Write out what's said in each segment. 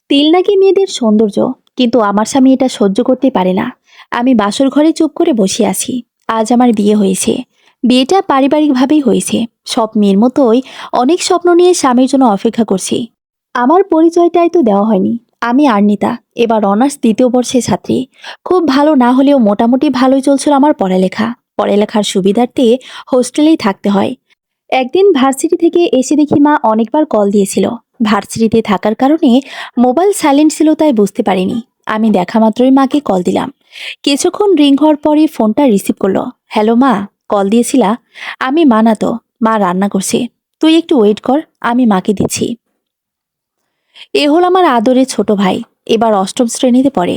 তিল নাকি মেয়েদের সৌন্দর্য, কিন্তু আমার স্বামী এটা সহ্য করতে পারে না। আমি বাসর ঘরে চুপ করে বসে আছি। আজ আমার বিয়ে হয়েছে। বিয়েটা পারিবারিকভাবেই হয়েছে। সব মেয়ের মতোই অনেক স্বপ্ন নিয়ে স্বামীর জন্য অপেক্ষা করছি। আমার পরিচয়টাই তো দেওয়া হয়নি। আমি আর্নিতা, এবার অনার্স দ্বিতীয় বর্ষের ছাত্রী। খুব ভালো না হলেও মোটামুটি ভালোই চলছিল আমার পড়ালেখা। পড়ালেখার সুবিধার্থে হোস্টেলেই থাকতে হয়। একদিন ভার্সিটি থেকে এসে দেখি মা অনেকবার কল দিয়েছিল। ভার্সিটিতে থাকার কারণে মোবাইল সাইলেন্ট ছিল, তাই বুঝতে পারিনি। আমি দেখা মাত্রই মাকে কল দিলাম। কিছুক্ষণ রিং হওয়ার পরই ফোনটা রিসিভ করলো। হ্যালো মা, কল দিয়েছিলা? আমি মা না তো, মা রান্না করছে। তুই একটু ওয়েট কর, আমি মাকে দিচ্ছি। এ হল আমার আদরের ছোট ভাই, এবার অষ্টম শ্রেণীতে পড়ে।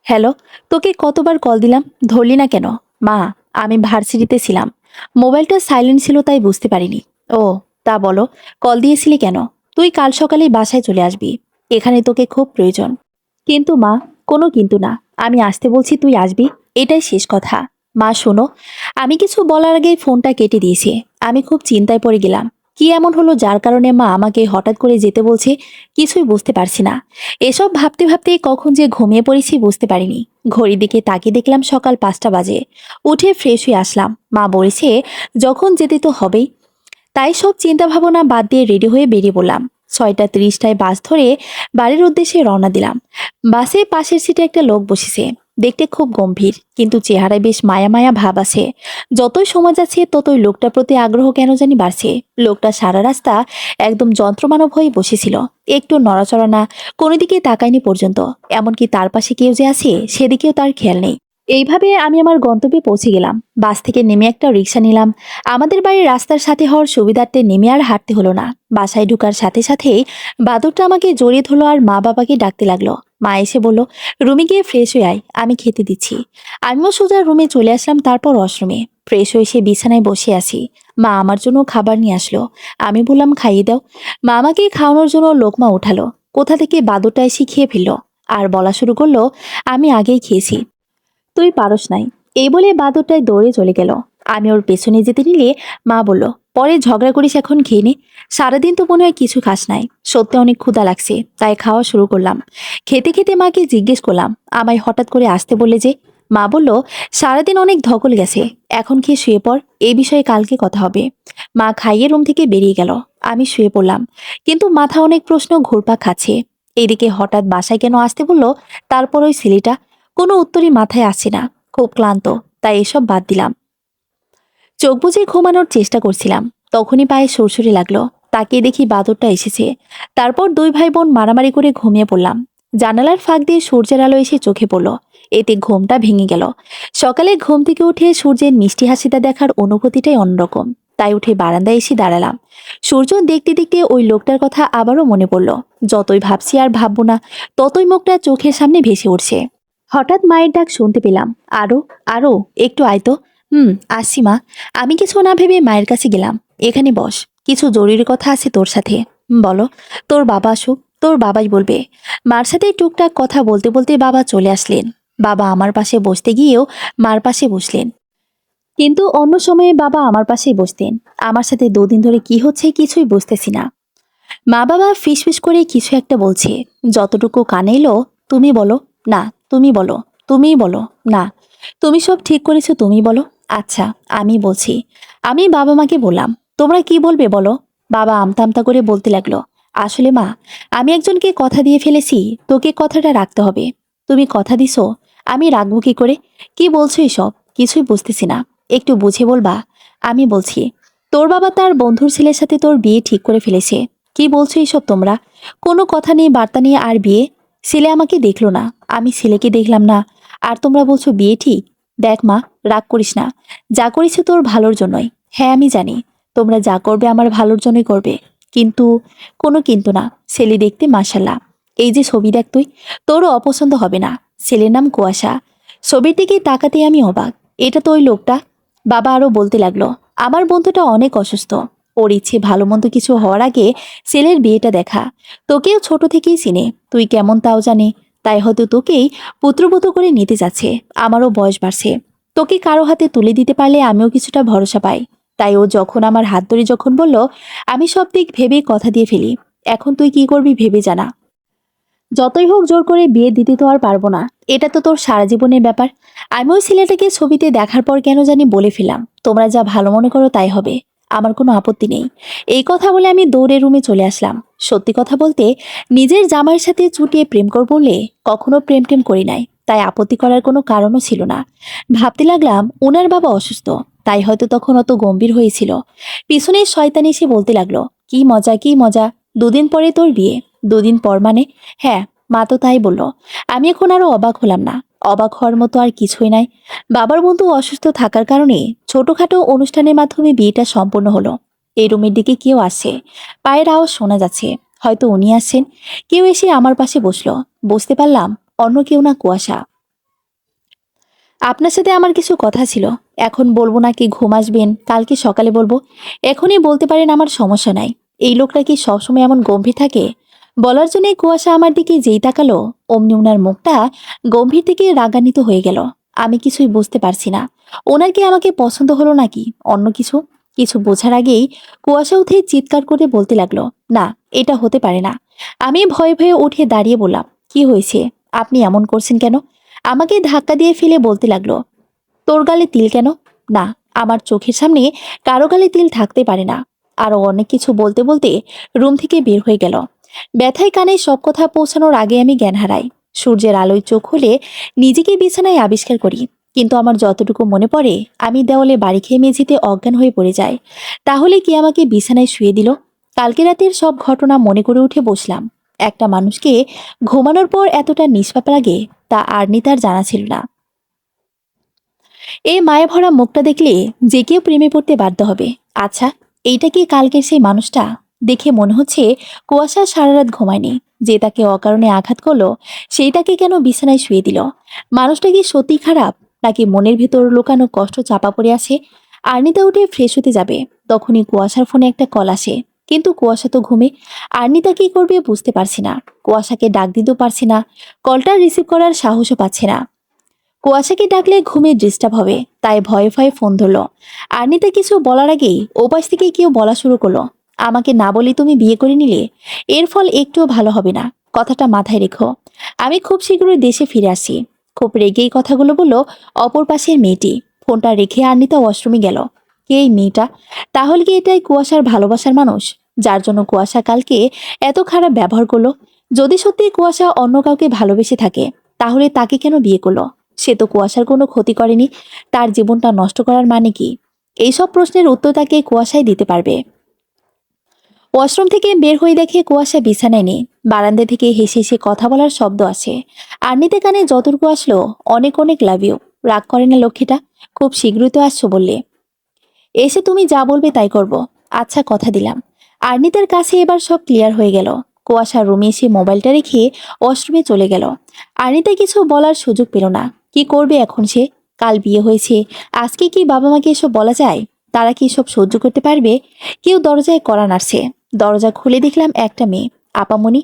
হ্যালো, তোকে কতবার কল দিলাম, ধরলি না কেন? মা, আমি ভার্সিটিতে ছিলাম, মোবাইলটা সাইলেন্ট ছিল তাই বুঝতে পারিনি। ও, তা বলো, কল দিয়েছিলি কেন? তুই কাল সকালেই বাসায় চলে আসবি, এখানে তোকে খুব প্রয়োজন। কিন্তু মা, কোনো কিন্তু না, আমি আসতে বলছি, তুই আসবি, এটাই শেষ কথা। মা শোনো, আমি কিছু বলার আগেই ফোনটা কেটে দিয়েছে। আমি খুব চিন্তায় পড়ে গেলাম। কি এমন হলো যার কারণে মা আমাকে হঠাৎ করে যেতে বলছে? কিছুই বুঝতে পারছি না। এসব ভাবতে ভাবতে কখন যে ঘুমিয়ে পড়েছি বুঝতে পারিনি। ঘড়ির দিকে তাকিয়ে দেখলাম সকাল 5টা বাজে। উঠে ফ্রেশ হয়ে আসলাম। মা বলেছে যখন যেতে তো হবেই। তাই সব চিন্তা ভাবনা বাদ দিয়ে রেডি হয়ে বেরিয়ে পড়লাম। 6টা 30টায় বাস ধরে বাড়ির উদ্দেশ্যে রওনা দিলাম। বাসে পাশের সিটে একটা লোক বসেছে। দেখতে খুব গম্ভীর, কিন্তু চেহারায় বেশ মায়া মায়া ভাব আছে। যতই সময় যাচ্ছে ততই লোকটার প্রতি আগ্রহ কেন জানি বাড়ছে। লোকটা সারা রাস্তা একদম যন্ত্রমানব হয়ে বসেছিল। একটু নড়াচড়া না, কোনো দিকে তাকায়নি পর্যন্ত। এমনকি তার পাশে কেউ যে আছে সেদিকেও তার খেয়াল নেই। এইভাবে আমি আমার গন্তব্যে পৌঁছে গেলাম। বাস থেকে নেমে একটা রিক্সা নিলাম। আমাদের বাড়ির রাস্তার সাথে হওয়ার সুবিধার্থে নেমে আর হাঁটতে হলো না। বাসায় ঢুকার সাথে সাথেই বাদরটা আমাকে জড়িয়ে ধরলো আর মা বাবাকে ডাকতে লাগলো। মা এসে বলল, রুমে গিয়ে ফ্রেশ হয়ে আয়, আমি খেতে দিচ্ছি। আমিও সোজা রুমে চলে আসলাম, তারপর ওয়াশরুমে ফ্রেশ হয়ে এসে বিছানায় বসে আছি। মা আমার জন্য খাবার নিয়ে আসলো। আমি বললাম, খাইয়ে দাও। মা আমাকে খাওয়ানোর জন্য লোকমা উঠালো। কোথা থেকে বাদরটা এসে খেয়ে ফেললো আর বলা শুরু করলো, আমি আগেই খেয়েছি, তুই পারস নাই। এই বলে বাদরটায় দৌড়ে চলে গেল। আমি ওর পেছনে যেতে নিলে মা বলল, পরে ঝগড়া করিস, এখন খেয়ে নে। সারাদিন তো মনে হয় কিছু খাস নাই। সত্যি অনেক ক্ষুধা লাগছে, তাই খাওয়া শুরু করলাম। খেতে খেতে মাকে জিজ্ঞেস করলাম, আমায় হঠাৎ করে আসতে বললে যে? মা বলল, সারাদিন অনেক ধকল গেছে, এখন খেয়ে শুয়ে পড়, এই বিষয়ে কালকে কথা হবে। মা খাইয়ে রুম থেকে বেরিয়ে গেল। আমি শুয়ে পড়লাম, কিন্তু মাথা অনেক প্রশ্ন ঘুরপাক খাচ্ছে। এদিকে হঠাৎ বাসায় কেন আসতে বলল, তারপর ওই ছেলেটা, কোনো উত্তরই মাথায় আসছে না। খুব ক্লান্ত, তাই এসব বাদ দিলাম। চোখ বুজে ঘুমানোর চেষ্টা করছিলাম, তখনই পায়ে সুরসুরি লাগলো। তাকিয়ে দেখি বাদরটা এসেছে। তারপর দুই ভাই বোন মারামারি করে ঘুমিয়ে পড়লাম। জানালার ফাঁক দিয়ে সূর্যের আলো এসে চোখে পড়ল। এতে ঘুমটা ভেঙে গেল। সকালে ঘুম থেকে উঠে সূর্যের মিষ্টি হাসিটা দেখার অনুভূতিটাই অন্যরকম। তাই উঠে বারান্দায় এসে দাঁড়ালাম। সূর্য দেখতে দেখতে ওই লোকটার কথা আবারও মনে পড়ল। যতই ভাবছি আর ভাববো না, ততই মুখটা চোখের সামনে ভেসে উঠছে। হঠাৎ মায়ের ডাক শুনতে পেলাম, আরো, আরো, একটু আয় তো। আসছি মা। আমি কিছু না ভেবে মায়ের কাছে গেলাম। এখানে বস, কিছু জরুরি কথা আছে তোর সাথে। বলো। তোর বাবা আসুক, তোর বাবাই বলবে। মার সাথে টুকটাক কথা বলতে বলতে বাবা চলে আসলেন। বাবা আমার পাশে বসতে গিয়েও মার পাশে বসলেন। কিন্তু অন্য সময়ে বাবা আমার পাশেই বসতেন। আমার সাথে 2 দিন ধরে কি হচ্ছে কিছুই বুঝতেছি না। মা বাবা ফিসফিস করে কিছু একটা বলছে। যতটুকু কানে এলো, তুমি বলো, না তুমি বলো, তুমিই বলো, না তুমি সব ঠিক করেছো, তুমি বলো। আচ্ছা, আমি বলছি। আমি বাবা মাকে বললাম, তোমরা কি বলবে বলো। বাবা আমতা আমতা করে বলতে লাগলো, আসলে মা, আমি একজনকে কথা দিয়ে ফেলেছি, তোকে কথাটা রাখতে হবে। তুমি কথা দিছো, আমি রাখবো কি করে? কি বলছো এসব? কিছুই বুঝতেছি না, একটু বুঝে বলবা। আমি বলছি, তোর বাবা তার বন্ধুর ছেলের সাথে তোর বিয়ে ঠিক করে ফেলেছে। কি বলছো এইসব তোমরা? কোনো কথা নেই, বার্তা নিয়ে আর বিয়ে? ছেলে আমাকে দেখলো না, আমি ছেলেকে দেখলাম না, আর তোমরা বলছো বিয়ে ঠিক? দেখ মা, রাগ করিস না। যা করেছে তোর ভালোর জন্যই। হ্যাঁ আমি জানি, তোমরা যা করবে আমার ভালোর জন্যই করবে। কিন্তু, কোনো কিন্তু না। ছেলে দেখতে মাশাল্লাহ। এই যে ছবি দেখ তুই, তোরও অপছন্দ হবে না। ছেলের নাম কুয়াশা। ছবির দিকে তাকাতে আমি অবাক। এটা তো ওই লোকটা। বাবা আরো বলতে লাগলো, আমার বন্ধুটা অনেক অসুস্থ। ওর ইচ্ছে ভালো মন্দ কিছু হওয়ার আগে ছেলের বিয়েটা দেখা। তোকেও ছোট থেকেই চিনে, তুই কেমন তাও জানে। তাই হয়তো তোকেই পুত্রবধূ করে নিতে যাচ্ছে। আমারও বয়স বাড়ছে, তোকে কারো হাতে তুলে দিতে পারলে আমিও কিছুটা ভরসা পাই। তাই ও যখন আমার হাত ধরে যখন বলল, আমি সব দিক ভেবে কথা দিয়ে ফেলি। এখন তুই কি করবি ভেবে জানা। যতই হোক জোর করে বিয়ে দিতে তো আর পারবো না। এটা তো তোর সারা জীবনের ব্যাপার। আমি ওই ছেলেটাকে ছবিতে দেখার পর কেন জানি বলে ফেলাম, তোমরা যা ভালো মনে করো তাই হবে, আমার কোনো আপত্তি নেই। এই কথা বলে আমি দৌড়ে রুমে চলে আসলাম। সত্যি কথা বলতে, নিজের জামাইয়ের সাথে চুটিয়ে প্রেম করব বলে কখনো প্রেম টেম করি নাই, তাই আপত্তি করার কোনো কারণও ছিল না। ভাবতে লাগলাম ওনার বাবা অসুস্থ, তাই হয়তো তখন অত গম্ভীর হয়েছিল। পিছনে শয়তান এসে বলতে লাগলো, কি মজা কি মজা, দুদিন পরে তোর বিয়ে। দুদিন পর মানে? হ্যাঁ, মা তো তাই বলল। আমি এখন আরো অবাক হলাম না। অবাক হওয়ার মতো আর কিছুই নাই। বাবার বন্ধু অসুস্থ থাকার কারণে ছোটখাটো অনুষ্ঠানের মাধ্যমে বিয়েটা সম্পন্ন হলো। এই রুমের দিকে কেউ আসছে, পায়ের আওয়াজ শোনা যাচ্ছে। হয়তো উনি আসছেন। কেউ এসে আমার পাশে বসলো। বুঝতে পারলাম অন্য কেউ না, কুয়াশা। আপনার সাথে আমার কিছু কথা ছিল। এখন বলবো নাকি ঘুম আসবেন কালকে সকালে বলবো? এখনই বলতে পারেন, আমার সমস্যা নাই। এই লোকটা কি সবসময় এমন গম্ভীর থাকে? বলার জন্য কুয়াশা আমার দিকে যেই তাকালো, অমনি ওনার মুখটা গম্ভীর থেকে রাগান্বিত হয়ে গেল। আমি কিছুই বুঝতে পারছি না। ওনার কি আমাকে পছন্দ হলো নাকি অন্য কিছু? কিছু বোঝার আগেই কুয়াশা উঠে চিৎকার করে বলতে লাগলো, না, এটা হতে পারে না। আমি ভয়ে ভয়ে উঠে দাঁড়িয়ে বললাম, কি হয়েছে? আপনি এমন করছেন কেন? আমাকে ধাক্কা দিয়ে ফেলে বলতে লাগলো, তোর গালে তিল কেন? না, আমার চোখের সামনে কারো গালে তিল থাকতে পারে না। আরো অনেক কিছু বলতে বলতে রুম থেকে বের হয়ে গেল। ব্যথায় কানে সব কথা পৌঁছানোর আগে আমি জ্ঞান হারাই। সূর্যের আলোয় চোখ খুলে নিজেকে বিছানায় আবিষ্কার করি। কিন্তু আমার যতটুকু মনে পড়ে, আমি দেওয়ালে বাড়ি খেয়ে মেঝেতে অজ্ঞান হয়ে পড়ে যাই। তাহলে কি আমাকে বিছানায় শুয়ে দিল? কালকে রাতের সব ঘটনা মনে করে উঠে বসলাম। একটা মানুষকে ঘুমানোর পর এতটা নিষ্পাপ লাগে, তা আর্নিতার জানা ছিল না। এই মায়া ভরা মুখটা দেখলে যে কেউ প্রেমে পড়তে বাধ্য হবে। আচ্ছা, এইটা কি কালকের সেই মানুষটা? দেখে মনে হচ্ছে কুয়াশা সারা রাত ঘুমায়নি। যে তাকে অকারণে আঘাত করলো, সেই তাকে কেন বিছানায় শুয়ে দিল? মানুষটা কি সত্যি খারাপ, নাকি মনের ভেতর লুকানো কষ্ট চাপা পড়ে আছে? আর্নিতা উঠে ফ্রেশ হতে যাবে, তখনই কুয়াশার ফোনে একটা কল আসে। কিন্তু কুয়াশা তো ঘুমে। আর্নিতা কি করবে বুঝতে পারছি না। কুয়াশাকে ডাক দিতেও পারছি না, কলটা রিসিভ করার সাহসও পাচ্ছি না। কুয়াশাকে ডাকলে ঘুমে ডিস্টার্ব হবে, তাই ভয়ে ভয়ে ফোন ধরলো। আর্নিতা কিছু বলার আগেই ওপাশ থেকে কেউ বলা শুরু করলো, আমাকে না বলি তুমি বিয়ে করে নিলে, এর ফল একটুও ভালো হবে না, কথাটা মাথায় রেখো। আমি খুব শীঘ্রই দেশে ফিরে আসি। খুব রেগেই কথাগুলো বললো অপর পাশের মেয়েটি। ফোনটা রেখে আর্নিতা ওয়াশরুমে গেল। কে এই মেয়েটা? তাহলে কি এটাই কুয়াশার ভালোবাসার মানুষ, যার জন্য কুয়াশা কালকে এত খারাপ ব্যবহার করলো? যদি সত্যি কুয়াশা অন্য কাউকে ভালোবেসে থাকে, তাহলে তাকে কেন বিয়ে করলো? সে তো কুয়াশার কোনো ক্ষতি করেনি, তার জীবনটা নষ্ট করার মানে কি? এইসব প্রশ্নের উত্তর তাকে কুয়াশাই দিতে পারবে। ওয়াশরুম থেকে বের হয়ে দেখে কুয়াশা বিছানায় নেই। বারান্দা থেকে হেসে হেসে কথা বলার শব্দ আসে। আর্নিতে কানে যতটুকু আসলো, অনেক অনেক লাভ ইউ। রাগ করে না লক্ষ্মীটা? খুব শীঘ্রই তো আসছো বললে। এসে তুমি যা বলবে তাই করব। আচ্ছা, কথা দিলাম। আর্নিতার কাছে এবার সব ক্লিয়ার হয়ে গেল। কুয়াশা রুমে এসে মোবাইলটা রেখে ওয়াশরুমে চলে গেল। আর্নিতা কিছু বলার সুযোগ পেল না। কি করবে এখন সে? কাল বিয়ে হয়েছে, আজকে কি বাবা মাকে এসব বলা যায়? তারা কি সব সহ্য করতে পারবে? কেউ দরজায় কড়া নাড়ছে। দরজা খুলে দেখলাম একটা মেয়ে। আপামনি।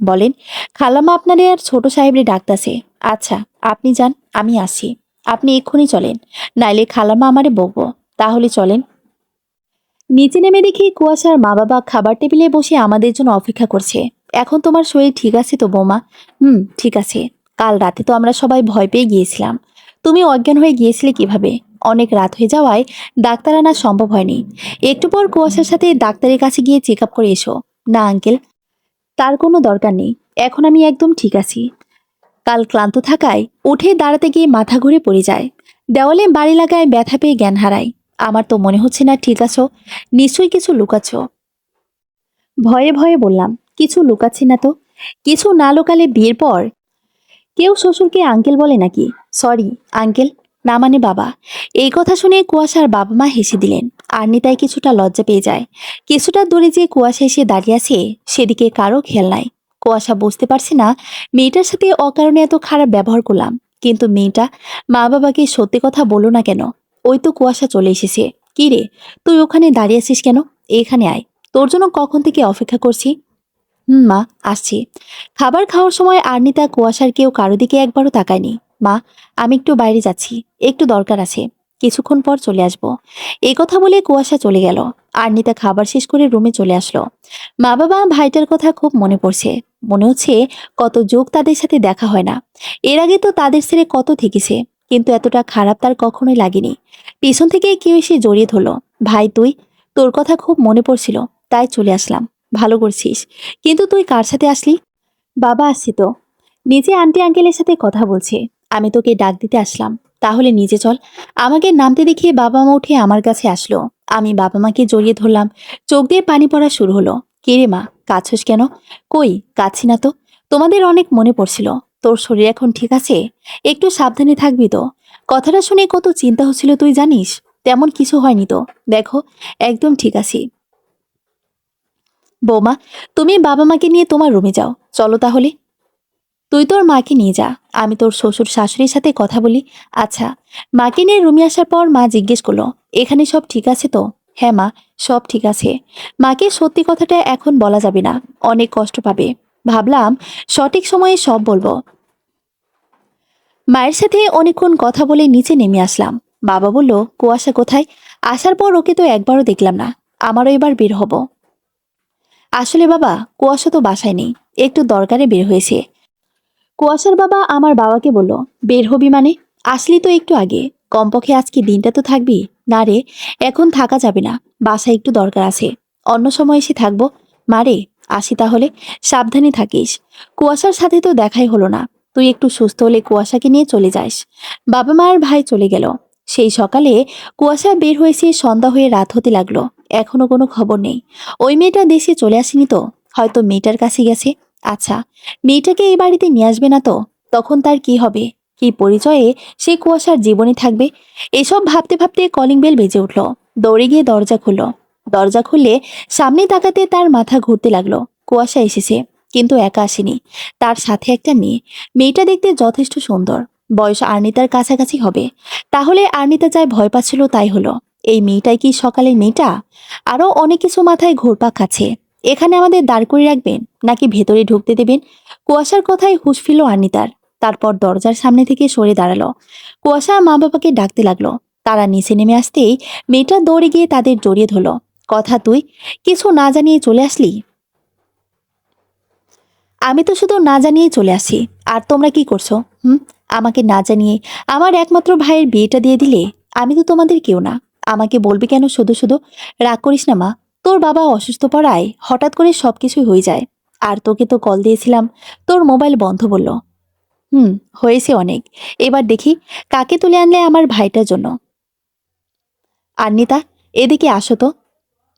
বলেন। খালাম্মা আপনারে আর ছোট সাহেবরে ডাকতাছে। আচ্ছা, আপনি যান, আমি আসি। আপনি এক্ষুনি চলেন, নাইলে খালাম্মা আমারে বকবো। তাহলে চলেন। নিচে নেমে দেখি কুয়াশার মা বাবা খাবার টেবিলে বসে আমাদের জন্য অপেক্ষা করছে। এখন তোমার শরীর ঠিক আছে তো বৌমা? ঠিক আছে। কাল রাতে তো আমরা সবাই ভয় পেয়ে গিয়েছিলাম। তুমি অজ্ঞান হয়ে গিয়েছিলে কিভাবে? অনেক রাত হয়ে যাওয়ায় ডাক্তার আনা সম্ভব হয়নি। একটু পর কুয়াশার সাথে ডাক্তারের কাছে গিয়ে চেক আপ করে এসো। না আঙ্কেল, তার কোনো দরকার নেই। এখন আমি একদম ঠিক আছি। কাল ক্লান্ত থাকায় উঠে দাঁড়াতে গিয়ে মাথা ঘুরে পড়ে যায়। দেওয়ালে বাড়ি লাগায় ব্যথা পেয়ে জ্ঞান হারায়। আমার তো মনে হচ্ছে না ঠিক আছো। নিশ্চয়ই কিছু লুকাচ্ছ। ভয়ে ভয়ে বললাম, কিছু লুকাচ্ছি না তো। কিছু না লুকালে বিয়ের পর কেউ শ্বশুরকে আঙ্কেল বলে নাকি? সরি আঙ্কেল, না মানে বাবা। এই কথা শুনে কুয়াশার বাবা মা হেসে দিলেন। আর্নিতায় কিছুটা লজ্জা পেয়ে যায়। কিছুটা দূরে যে কুয়াশা এসে দাঁড়িয়ে আছে, সেদিকে কারো খেয়াল নাই। কুয়াশা বুঝতে পারছে না মেয়েটার সাথে অকারণে এত খারাপ ব্যবহার করলাম। কিন্তু মেয়েটা মা বাবাকে সত্যি কথা বললো না কেন? ওই তো কুয়াশা চলে এসেছে। কি রে, তুই ওখানে দাঁড়িয়ে আছিস কেন? এখানে আয়, তোর জন্য কখন থেকে অপেক্ষা করছি। মা, আসছি। খাবার খাওয়ার সময় আর্নিতা কুয়াশার কেউ কারো দিকে একবারও তাকায়নি। মা, আমি একটু বাইরে যাচ্ছি, একটু দরকার আছে, কিছুক্ষণ পর চলে আসবো। এই কথা বলে কুয়াশা চলে গেল। আর্নিতা খাবার শেষ করে রুমে চলে আসলো। মা বাবা ভাইটার কথা খুব মনে পড়ছে। মনে হচ্ছে কত যুগ তাদের সাথে দেখা হয় না। এর আগে তো তাদের ছেড়ে কত থেকেছে, কিন্তু এতটা খারাপ তার কখনোই লাগেনি। পিছন থেকে কেউ এসে জড়িয়ে ধরলো। ভাই তুই, তোর কথা খুব মনে পড়ছিল, তাই চলে আসলাম। ভালো করছিস, কিন্তু তুই কার সাথে আসলি? বাবা আসছি তো, নিজে আন্টি আঙ্কেলের সাথে কথা বলছে। আমি তোকে ডাক দিতে আসলাম। তাহলে নিজে চল। আমাকে নামতে দেখিয়ে বাবা মা উঠে আমার কাছে আসলো। আমি বাবা মাকে জড়িয়ে ধরলাম। চোখ দিয়ে পানি পড়া শুরু হলো। কে রে মা, কাঁদছস কেন? কই, কাঁদছি না তো। তোমাদের অনেক মনে পড়ছিল। তোর শরীর এখন ঠিক আছে? একটু সাবধানে থাকবি তো। কথাটা শুনে কত চিন্তা হচ্ছিল তুই জানিস। তেমন কিছু হয়নি তো, দেখো, একদম ঠিক আছি। বৌমা, তুমি বাবা মাকে নিয়ে তোমার রুমে যাও, চলো তাহলে। তুই তোর মাকে নিয়ে যা, আমি তোর শ্বশুর শাশুড়ির সাথে কথা বলি। আচ্ছা। মাকে নিয়ে রুমে আসার পর মা জিজ্ঞেস করলো, এখানে সব ঠিক আছে তো? হ্যাঁ মা, সব ঠিক আছে। মাকে সত্যি কথাটা এখন বলা যাবে না, অনেক কষ্ট পাবে। ভাবলাম সঠিক সময়ে সব বলবো। মায়ের সাথে অনেকক্ষণ কথা বলে নিচে নেমে আসলাম। বাবা বলল, কুয়াশা কোথায়? আসার পর ওকে তো একবারও দেখলাম না। আমারও এবার বের হব। আসলে বাবা, কুয়াশা তো বাসায় নেই, একটু দরকারে বের হয়েছে। কুয়াশার বাবা আমার বাবাকে বলল, বের হবি মানে? আসলি তো একটু আগে, কমপক্ষে আজকে দিনটা তো থাকবি। না রে, এখন থাকা যাবে না, বাসায় একটু দরকার আছে, অন্য সময় এসে থাকবো। মারে, আসি তাহলে, সাবধানে থাকিস। কুয়াশার সাথে তো দেখাই হলো না। তুই একটু সুস্থ হলে কুয়াশাকে নিয়ে চলে যাস। বাবা মা আর ভাই চলে গেল। সেই সকালে কুয়াশা বের হয়েছে, সন্ধ্যা হয়ে রাত হতে লাগলো। এখনো কোনো খবর নেই। ওই মেয়েটা দেশে চলে আসেনি তো? হয়তো মেয়েটার কাছে গেছে। আচ্ছা, মেয়েটাকে এই বাড়িতে নিয়ে আসবে না তো? তখন তার কি হবে? কি পরিচয়ে সে কুয়াশার জীবনে থাকবে? এসব ভাবতে ভাবতে কলিং বেল বেজে উঠল। দৌড়ে গিয়ে দরজা খুলল। দরজা খুললে সামনে তাকাতে তার মাথা ঘুরতে লাগলো। কুয়াশা এসেছে, কিন্তু একা আসেনি, তার সাথে একটা মেয়ে। মেয়েটা দেখতে যথেষ্ট সুন্দর, বয়স আর্নিতার কাছাকাছি হবে। তাহলে আর্নিতা যাই ভয় পাচ্ছিল তাই হলো। এই মেয়েটাই কি সকালের মেয়েটা? আরো অনেক কিছু মাথায় ঘুরপাক খাচ্ছে। এখানে আমাদের দাঁড় করিয়ে রাখবেন, নাকি ভেতরে ঢুকতে দেবেন? কুয়াশার কথায় হুঁশ ফিরল আর্নিতার। তারপর দরজার সামনে থেকে সরে দাঁড়ালো। কুয়াশা মা বাবাকে ডাকতে লাগলো। তারা নিচে নেমে আসতেই মেয়েটা দৌড়ে গিয়ে তাদের জড়িয়ে ধরল। কথা তুই, কিছু না জানিয়ে চলে আসলি? আমি তো শুধু না জানিয়ে চলে আসি। আর তোমরা কি করছো? হুম, আমাকে না জানিয়ে আমার একমাত্র ভাইয়ের বিয়েটা দিয়ে দিলে। আমি তো তোমাদের কেউ না, আমাকে বলবি কেন শুধু শুধু? রাগ করিস না মা, তোর বাবা অসুস্থ পড়ায় হঠাৎ করে সবকিছুই হয়ে যায়। আর তোকে তো কল দিয়েছিলাম, তোর মোবাইল বন্ধ বলল। হুম, হয়েছে অনেক। এবার দেখি কাকে তুলে আনলে আমার ভাইটার জন্য। আন্নিতা, এদিকে আসো তো।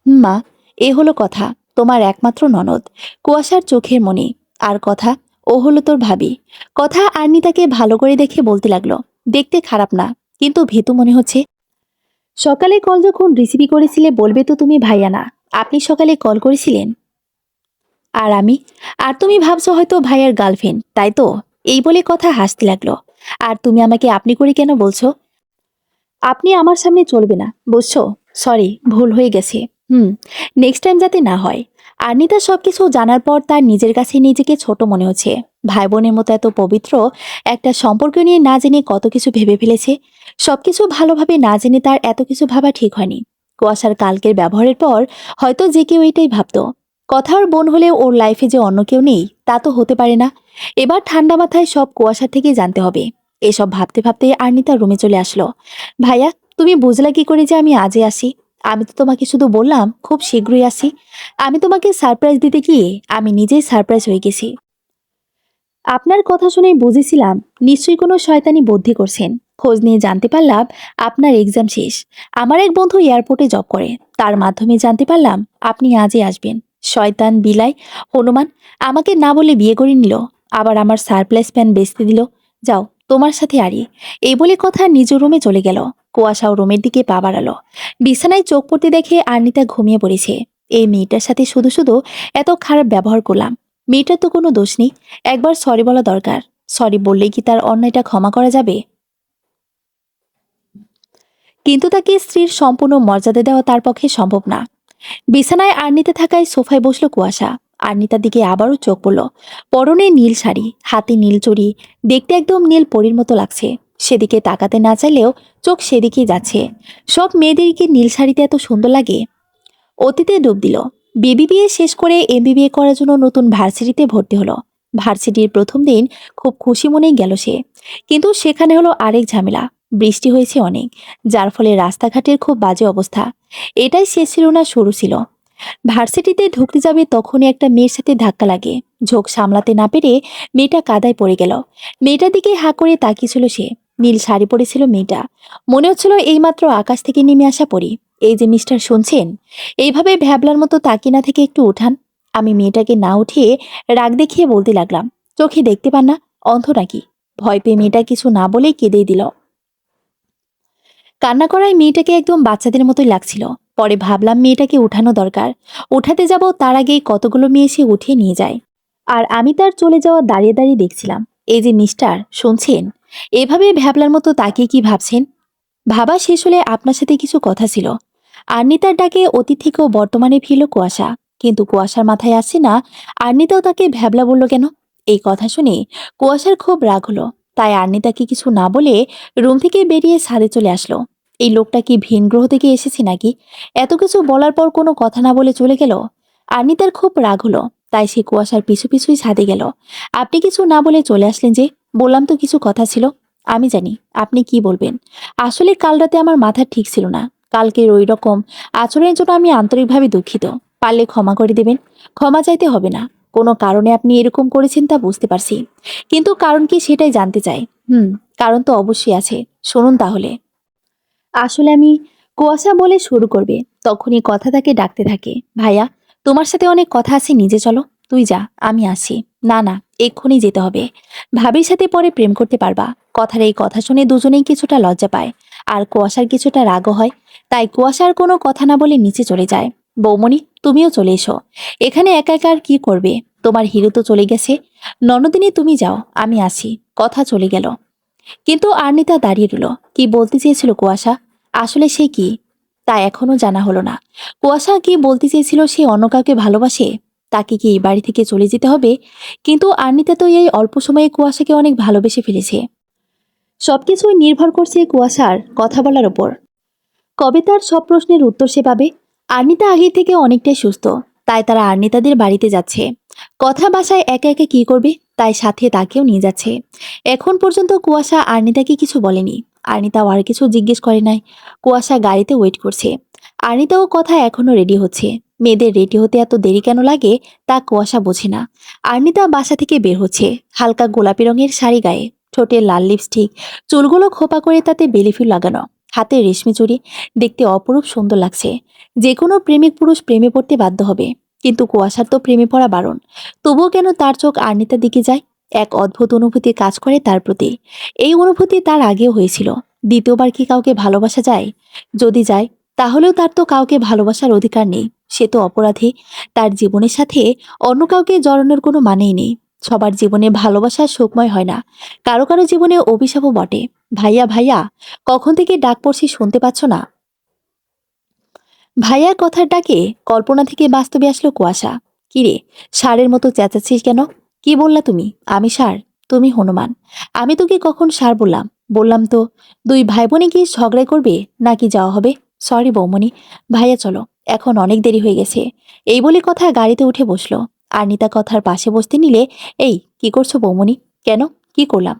হুম মা, এ হলো কথা, তোমার একমাত্র ননদ, কুয়াশার চোখের মণি। আর কথা, ও হলো তোর ভাবি। কথা আর্নিতাকে ভালো করে দেখে বলতে লাগলো, দেখতে খারাপ না, কিন্তু ভীতু মনে হচ্ছে। সকালে কল যখন রিসিভই করেছিলে বলবে তো তুমি ভাইয়া না, আপনি সকালে কল করেছিলেন। আর আমি? আর তুমি ভাবছো হয়তো ভাইয়ার গার্লফ্রেন্ড, তাই তো? এই বলে কথা হাসতে লাগলো। আর তুমি আমাকে আপনি করে কেন বলছো? আপনি আমার সামনে চলবে না, বুঝছো? সরি, ভুল হয়ে গেছে। হুম, নেক্সট টাইম যাতে না হয়। আর্নিতা সবকিছু জানার পর তার নিজের কাছে নিজেকে ছোট মনে হচ্ছে। ভাই বোনের মতো এত পবিত্র একটা সম্পর্ক নিয়ে না জেনে কত কিছু ভেবে ফেলেছে। সবকিছু ভালোভাবে না জেনে তার এত কিছু ভাবা ঠিক হয়নি। কুয়াশার কালকের ব্যবহারের পর হয়তো যে কেউ এটাই ভাবতো। কথার বোন হলেও ওর লাইফে যে অন্য কেউ নেই তা তো হতে পারে না। এবার ঠান্ডা মাথায় সব কুয়াশার থেকেই জানতে হবে। এসব ভাবতে ভাবতে আর্নিতা রুমে চলে আসলো। ভাইয়া, তুমি বুঝলা কি করে যে আমি আজই আসি? আমি তো তোমাকে শুধু বললাম খুব শীঘ্রই আসি। আমি তোমাকে সারপ্রাইজ দিতে গিয়ে আমি নিজেই সারপ্রাইজ হয়ে গেছি। আপনার কথা শুনেই বুঝেছিলাম নিশ্চয়ই কোনো শয়তানি বুদ্ধি করছেন। খোঁজ নিয়ে জানতে পারলাম আপনার এক্সাম শেষ। আমার এক বন্ধু এয়ারপোর্টে জব করে, তার মাধ্যমে জানতে পারলাম আপনি আজই আসবেন। শয়তান, বিলাই, হনুমান, আমাকে না বলে বিয়ে করে নিল, আবার আমার সারপ্রাইজ প্যান বেচতে দিল। যাও, তোমার সাথে আরি। এই বলে কথা নিজ রুমে চলে গেল। কুয়াশাও রুমের দিকে পা বাড়ালো। বিছানায় চোখ পড়তে দেখে আর্নিতা ঘুমিয়ে পড়েছে। এই মেয়েটার সাথে শুধু শুধু এত খারাপ ব্যবহার করলাম। মেয়েটার তো কোনো দোষ নেই, একবার সরি বলা দরকার। সরি বললেই কি তার অন্যায়টা ক্ষমা করা যাবে? কিন্তু তাকে স্ত্রীর সম্পূর্ণ মর্যাদা দেওয়া তার পক্ষে সম্ভব না। বিছানায় আর্নিতে থাকায় সোফায় বসলো কুয়াশা। আর্নিতার দিকে আবারও চোখ পড়ল। পরনে নীল শাড়ি, হাতে নীল চুড়ি, দেখতে একদম নীল পরীর মতো লাগছে। সেদিকে তাকাতে না চাইলেও চোখ সেদিকেই যাচ্ছে। সব মেয়েদের কি নীল শাড়িতে এত সুন্দর লাগে? অতীতে ডুব দিল। বিবিবিএ শেষ করে এমবিবিএ করার জন্য নতুন ভার্সিটিতে ভর্তি হলো। ভার্সিটির প্রথম দিন খুব খুশি মনেই গেল সে, কিন্তু সেখানে হলো আরেক ঝামেলা। বৃষ্টি হয়েছে অনেক, যার ফলে রাস্তাঘাটের খুব বাজে অবস্থা। এটাই শেষ ছিল না, শুরু ছিল। ভার্সিটিতে ঢুকতে যাবে তখনই একটা মেয়ের সাথে ধাক্কা লাগে। ঝোঁক সামলাতে না পেরে মেয়েটা কাদায় পড়ে গেল। মেয়েটার দিকে হাঁ করে তাকিয়েছিল সে। নীল শাড়ি পরেছিল মেয়েটা, মনে হচ্ছিল এইমাত্র আকাশ থেকে নেমে আসা পরি। এই যে মিস্টার, শুনছেন? এইভাবে ভ্যাবলার মতো তাকিয়ে না থেকে একটু উঠান। আমি মেয়েটাকে না উঠিয়ে রাগ দেখিয়ে বলতে লাগলাম, চোখে দেখতে পান না? অন্ধ নাকি? ভয় পেয়ে মেয়েটা কিছু না বলেই কেঁদেই দিল। কান্না করায় মেয়েটাকে একদম বাচ্চাদের মতোই লাগছিল। পরে ভাবলাম মেয়েটাকে উঠানো দরকার। উঠাতে যাব তার আগেই কতগুলো মেয়ে এসে উঠিয়ে নিয়ে যায়। আর আমি তার চলে যাওয়া দাঁড়িয়ে দাঁড়িয়ে দেখছিলাম। এই যে মিস্টার, শুনছেন? এভাবে ভ্যাবলার মতো তাকিয়ে কি ভাবছেন? ভাবা শেষ হলে আপনার সাথে কিছু কথা ছিল। আর্নিতার ডাকে অতীত থেকেও বর্তমানে ফিরল কুয়াশা। কিন্তু কুয়াশার মাথায় আসছে না আর্নিতাও তাকে ভ্যাবলা বলল কেন। এই কথা শুনে কুয়াশার খুব রাগ হলো। তাই আর্নিতাকে কিছু না বলে রুম থেকে বেরিয়ে ছাদে চলে আসলো। এই লোকটা কি ভিন গ্রহ থেকে এসেছে নাকি? এত কিছু বলার পর কোনো কথা না বলে চলে গেল। আর্নিতার খুব রাগ হলো, তাই সে কুয়াশার পিছু পিছুই ছাদে গেল। আপনি কিছু না বলে চলে আসলেন যে? বললাম তো কিছু কথা ছিল। আমি জানি আপনি কি বলবেন। আসলে কাল রাতে আমার মাথা ঠিক ছিল না। কালকের ওই রকম আচরণের জন্য আমি আন্তরিকভাবে দুঃখিত। পারলে ক্ষমা করে দেবেন। ক্ষমা চাইতে হবে না। কোনো কারণে আপনি এরকম করেছেন তা বুঝতে পারছি, কিন্তু কারণ কি সেটাই জানতে চাই। কারণ তো অবশ্যই আছে, শুনুন তাহলে। আসলে আমি, কুয়াশা বলে শুরু করবে তখনই কথা তাকে ডাকতে থাকে, ভাইয়া তোমার সাথে অনেক কথা আছে, নিজে চলো। তুই যা, আমি আসি। না না, এক্ষুনি যেতে হবে। ভাবির সাথে পরে প্রেম করতে পারবা। কথার এই কথা শুনে দুজনেই কিছুটা লজ্জা পায়, আর কুয়াশার কিছুটা রাগও হয়। তাই কুয়াশার কোনো কথা না বলে নিচে চলে যায়। বৌমণি, তুমিও চলে এসো। এখানে একা একা আর কি করবে? তোমার হিরো তো চলে গেছে। ননদিনী তুমি যাও, আমি আসি। কথা চলে গেল। কিন্তু আর্নিতা দাঁড়িয়ে রইল। কি বলতে চেয়েছিল কুয়াশা? আসলে সে কি, তা এখনো জানা হলো না। কুয়াশা কি বলতে চেয়েছিল? সে অন্য কাউকে ভালোবাসে? তাকে কি এই বাড়ি থেকে চলে যেতে হবে? কিন্তু আর্নিতা তো এই অল্প সময়ে কুয়াশাকে অনেক ভালোবেসে ফেলেছে। সবকিছুই নির্ভর করছে কুয়াশার কথা বলার ওপর। কবে তার সব প্রশ্নের উত্তর সে পাবে? আর্নিতা আগে থেকে অনেকটাই সুস্থ, তাই তারা আর্নিতাদের বাড়িতে যাচ্ছে। কথা বাসায় একা একা কি করবে, তাই সাথে তাকেও নিয়ে যাচ্ছে। এখন পর্যন্ত কুয়াশা আর্নিতাকে কিছু বলেনি। আর্নিতাও আর কিছু জিজ্ঞেস করে নাই। কুয়াশা গাড়িতে ওয়েট করছে। আর্নিতাও কথা এখনো রেডি হচ্ছে। মেয়েদের রেডি হতে এত দেরি কেন লাগে তা কুয়াশা বোঝে না। আর্নিতা বাসা থেকে বের হচ্ছে, হালকা গোলাপি রঙের শাড়ি গায়ে, ঠোঁটে লাল লিপস্টিক, চুলগুলো খোপা করে তাতে বেলিফিল লাগানো, হাতে রেশমি চুড়ি। দেখতে অপরূপ সুন্দর লাগছে। যে কোনো প্রেমিক পুরুষ প্রেমে পড়তে বাধ্য হবে, কিন্তু কুয়াশার তো প্রেমে পড়া বারণ। তবুও কেন তার চোখ আর্নিতার দিকে যায়? এক অদ্ভুত অনুভূতি কাজ করে তার প্রতি। এই অনুভূতি তার আগেও হয়েছিল। দ্বিতীয়বার কি কাউকে ভালোবাসা যায়? যদি যায়, তাহলেও তার তো কাউকে ভালোবাসার অধিকার নেই। সে তো অপরাধী। তার জীবনের সাথে অন্য কাউকে জড়ানোর কোনো মানেই নেই। সবার জীবনে ভালোবাসা সুখময় হয় না, কারো কারো জীবনে অভিশাপও বটে। ভাইয়া, ভাইয়া, কখন থেকে ডাক পড়ছি শুনতে পাচ্ছ না? ভাইয়ার কথার ডাকে কল্পনা থেকে বাস্তবে আসলো কুয়াশা। কিরে, ষাঁড়ের মতো চেঁচাচ্ছিস কেন? কি বললা তুমি? আমি ষাঁড়, তুমি হনুমান। আমি তোকে কখন ষাঁড় বললাম? বললাম তো দুই ভাই বোনে কি ঝগড়া করবে নাকি যাওয়া হবে? সরি বৌমনি, ভাইয়া চলো, এখন অনেক দেরি হয়ে গেছে। এই বলে কথা গাড়িতে উঠে বসলো। আর্নিতা কথার পাশে বসতে নিলে, এই কি করছো বৌমনি? কেন, কি করলাম?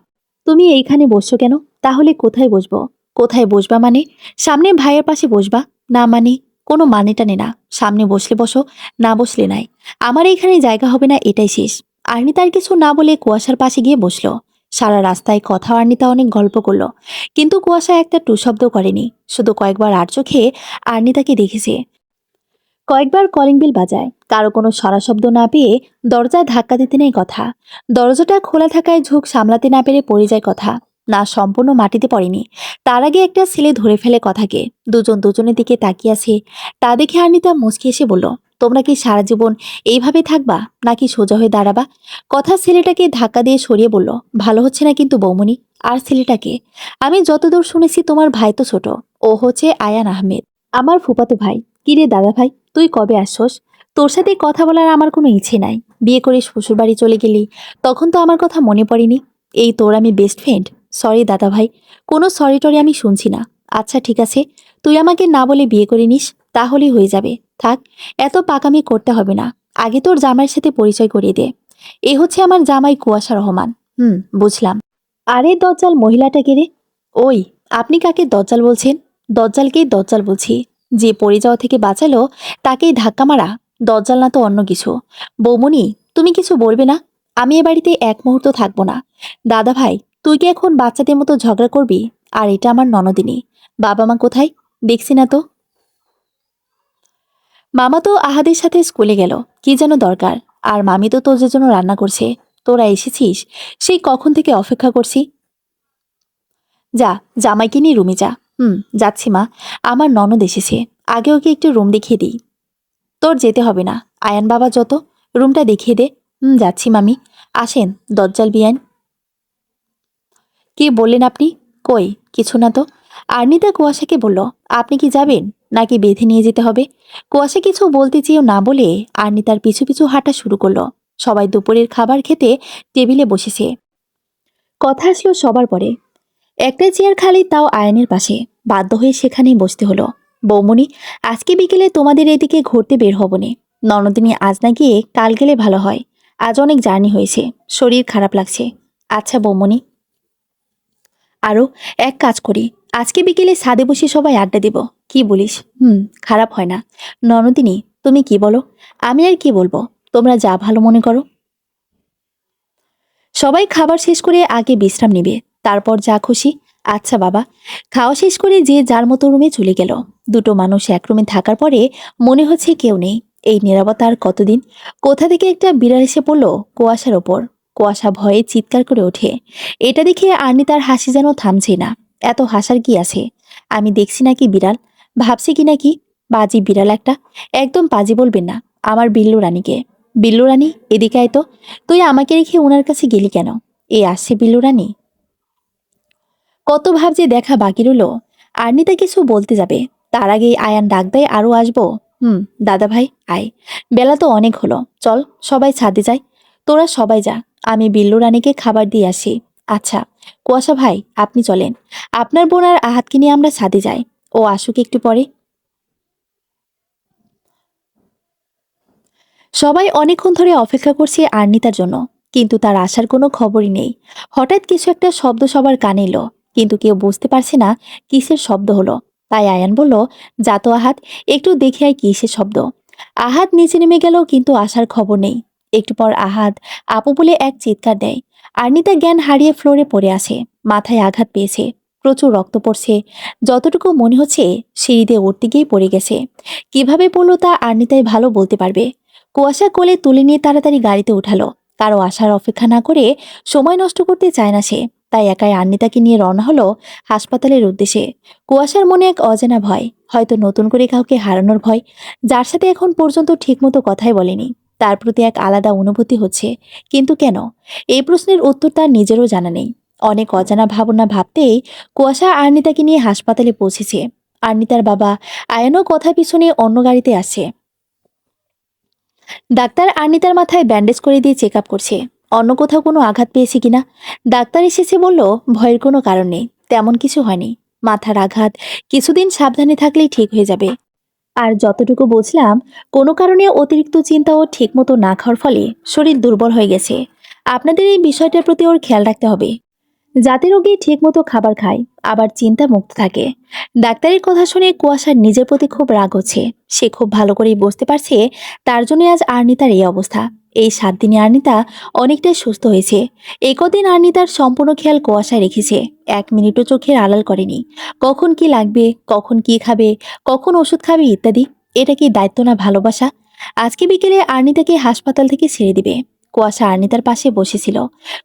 তুমি এইখানে বসছো কেন? তাহলে কোথায় বসবো? কোথায় বসবা মানে? সামনে ভাইয়ের পাশে বসবা। না মানে? কোনো মানে টানে না। সামনে বসলে বসো, না বসলে নাই। আমার এইখানে জায়গা হবে না, এটাই শেষ। আর্নিতা আর কিছু না বলে কুয়াশার পাশে গিয়ে বসলো। সারা রাস্তায় কথা আর্নিতা অনেক গল্প করলো, কিন্তু কুয়াশা একটা টু শব্দ করেনি। শুধু কয়েকবার আর চোখে আর্নিতাকে দেখেছে। কয়েকবার কলিং বেল বাজায়, কারো কোনো সাড়া শব্দ না পেয়ে দরজায় ধাক্কা দিতে নেই কথা। দরজাটা খোলা থাকায় ঝোঁক সামলাতে না পেরে পড়ে যায় কথা। না, সম্পূর্ণ মাটিতে পড়েনি। তার আগে একটা ছেলে ধরে ফেলে কথাকে। দুজন দুজনের দিকে তাকিয়ে আছে। তা দেখে আর্নিতা মুচকি এসে বলল, তোমরা কি সারা জীবন এইভাবে থাকবা নাকি সোজা হয়ে দাঁড়াবা? কথা ছেলেটাকে ধাক্কা দিয়ে সরিয়ে বলল, ভালো হচ্ছে না কিন্তু বৌমনি। আর ছেলেটাকে? আমি যতদূর শুনেছি তোমার ভাই তো ছোট। ও হচ্ছে আয়ান আহমেদ, আমার ফুফাতো ভাই। কিরে দাদা ভাই, তুই কবে আসছস? তোর সাথে কথা বলার আমার কোনো ইচ্ছে নাই। বিয়ে করে শ্বশুরবাড়ি চলে গেলি, তখন তো আমার কথা মনে পড়েনি। এই তোর আমি বেস্ট ফ্রেন্ড। সরি দাদা ভাই, কোনো সরি টরি আমি শুনছি না। আচ্ছা ঠিক আছে, তুই আমাকে না বলে বিয়ে করে নিস, তাহলেই হয়ে যাবে। থাক, এত পাকামি করতে হবে না। আগে তোর জামাইয়ের সাথে পরিচয় করিয়ে দে। এ হচ্ছে আমার জামাই কুয়াশা রহমান। বুঝলাম। আরে দজ্জাল মহিলাটাকে রে। ওই, আপনি কাকে দজ্জাল বলছেন? দজ্জালকেই দজ্জাল বলছি। যে পড়ে যাওয়া থেকে বাঁচালো তাকেই ধাক্কা মারা। দজ্জাল না তো অন্য কিছু। বৌমনি, তুমি কিছু বলবে না? আমি এ বাড়িতে এক মুহূর্ত থাকবো না। দাদা ভাই, তুই কি এখন বাচ্চাদের মতো ঝগড়া করবি? আর এটা আমার ননদিনী। বাবা মা কোথায়? দেখছি না তো। মামা তো আহাদের সাথে স্কুলে গেল, কি যেন দরকার। আর মামি তো তোদের জন্য রান্না করছে। তোরা এসেছিস, সেই কখন থেকে অপেক্ষা করছি। যা, জামাইকে নিয়ে রুমে যা। যাচ্ছি মা। আমার ননদ এসেছে, আগে ওকে একটু রুম দেখিয়ে দিই। তোর যেতে হবে না, আয়ান বাবা যত, রুমটা দেখিয়ে দে। যাচ্ছি মামি। আসেন দজ্জাল বিয়ান। কি বললেন আপনি? কই, কিছু না তো। আর্নিতা কুয়াশাকে বলল, আপনি কি যাবেন নাকি বেঁধে নিয়ে যেতে হবে? কুয়াশা কিছু বলতে চেয়েও না বলে আর্নিতার পিছু পিছু হাঁটা শুরু করলো। সবাই দুপুরের খাবার খেতে টেবিলে বসেছে। কথা আসলো সবার পরে। একটা চেয়ার খালি, তাও আয়নের পাশে। বাধ্য হয়ে সেখানেই বসতে হলো। বৌমনি, আজকে বিকেলে তোমাদের এদিকে ঘুরতে বের হবনে। ননদিনী আজ না গিয়ে কাল গেলে ভালো হয়। আজ অনেক জার্নি হয়েছে, শরীর খারাপ লাগছে। আচ্ছা বৌমনি। আরও এক কাজ করি, আজকে বিকেলে ছাদে বসে সবাই আড্ডা দেব। কি বলিস? খারাপ হয় না। ননদিনী, তুমি কি বলো? আমি আর কি বলবো, তোমরা যা ভালো মনে করো। সবাই খাবার শেষ করে আগে বিশ্রাম নিবে, তারপর যা খুশি। আচ্ছা বাবা। খাওয়া শেষ করে যে যার মতো রুমে চলে গেল। দুটো মানুষ এক রুমে থাকার পরে মনে হচ্ছে কেউ নেই। এই নীরবতা আর কতদিন? কোথা থেকে একটা বিড়াল এসে পড়ল কুয়াশার ওপর। কুয়াশা ভয়ে চিৎকার করে ওঠে। এটা দেখে আর্নি তার হাসি যেন থামছে না। এত হাসার কি আছে? আমি দেখছি নাকি বিড়াল? ভাবছি কি নাকি? বাজি বিড়াল একটা। একদম পাজি বলবেন না আমার বিল্লু রানীকে। বিল্লু রানী, এদিকে আয় তো। তুই আমাকে রেখে ওনার কাছে গেলি কেন? এ আসছে বিল্লু রানী। কত ভাবছে দেখা বাকি রইল। আর্নিতা কিছু বলতে যাবে, তার আগেই আয়ান ডাক দেয়, আরও আসবো। দাদা ভাই আয়। বেলা তো অনেক হলো, চল সবাই ছাদে যাই। তোরা সবাই যা, আমি বিল্লু রানীকে খাবার দিয়ে আসি। আচ্ছা কুয়াশা ভাই, আপনি চলেন। আপনার বোন আর আহাতকে নিয়ে আমরা ছাদে যাই। ও আসুক একটু পরে। সবাই অনেকক্ষণ ধরে অপেক্ষা করছে আর্নিতার জন্য, কিন্তু তার আসার কোনো খবরই নেই। হঠাৎ কিছু একটা শব্দ সবার কানে এলো, কিন্তু কেউ বুঝতে পারছে না কিসের শব্দ হলো। তাই আয়ান বলল, যা তো আহাত, একটু দেখে আয় কিসের শব্দ। আহাত নিচে নেমে গেল, কিন্তু আসার খবর নেই। একটু পর আহাত আপু বলে এক চিৎকার দেয়। আর্নিতা জ্ঞান হারিয়ে ফ্লোরে পড়ে আছে, মাথায় আঘাত পেয়েছে, প্রচুর রক্ত পড়ছে। যতটুকু মনে হচ্ছে সিঁড়িতে উঠতে গিয়েই পড়ে গেছে। কিভাবে পড়লো তা আর্নিতাই ভালো বলতে পারবে। কুয়াশা কোলে তুলে নিয়ে তাড়াতাড়ি গাড়িতে উঠালো। কারো আসার অপেক্ষা না করে সময় নষ্ট করতে চায় না সে, তাই একাই আর্নিতাকে নিয়ে রওনা হলো হাসপাতালের উদ্দেশ্যে। কুয়াশার মনে এক অজানা ভয়, হয়তো নতুন করে কাউকে হারানোর ভয়, যার সাথে এখন পর্যন্ত ঠিকমতো কথাই বলেনি। তার প্রতি এক আলাদা অনুভূতি হচ্ছে, কিন্তু কেন? এই প্রশ্নের উত্তর তার নিজেরও জানা নেই। অনেক অজানা ভাবনা ভাবতেই কুয়াশা আর্নিতাকে নিয়ে হাসপাতালে পৌঁছেছে। আর্নিতার বাবা আয়ানও কথা পিছনে অন্য গাড়িতে আসে। ডাক্তার আর্নিতার মাথায় ব্যান্ডেজ করে দিয়ে চেক আপ করছে, অন্য কোথাও কোনো আঘাত পেয়েছে কিনা। ডাক্তার এসেছে বলল, ভয়ের কোনো কারণ নেই, তেমন কিছু হয়নি। মাথার আঘাত, কিছুদিন সাবধানে থাকলেই ঠিক হয়ে যাবে। আর যতটুকু বুঝলাম, কোনো কারণে অতিরিক্ত চিন্তা ও ঠিকমতো না খাওয়ার ফলে শরীর দুর্বল হয়ে গেছে। আপনাদের এই বিষয়টার প্রতি ওর খেয়াল রাখতে হবে, যাতে রোগী ঠিকমতো খাবার খায়, আবার চিন্তা মুক্ত থাকে। ডাক্তারের কথা শুনে কুয়াশার নিজের প্রতি খুব রাগ হচ্ছে। সে খুব ভালো করেই বুঝতে পারছে তার জন্য আজ আর্নিতার এই অবস্থা। এই 7 দিনে আর্নিতা অনেকটাই সুস্থ হয়েছে। এই কদিন আর্নিতার সম্পূর্ণ খেয়াল কুয়াশায় রেখেছে, 1 মিনিটও চোখের আড়াল করেনি। কখন কি লাগবে, কখন কি খাবে, কখন ওষুধ খাবে ইত্যাদি। এটা কি দায়িত্ব না ভালোবাসা? আজকে বিকেলে আর্নিতাকে হাসপাতাল থেকে ছেড়ে দিবে। কুয়াশা আর্নিতার পাশে বসেছিল।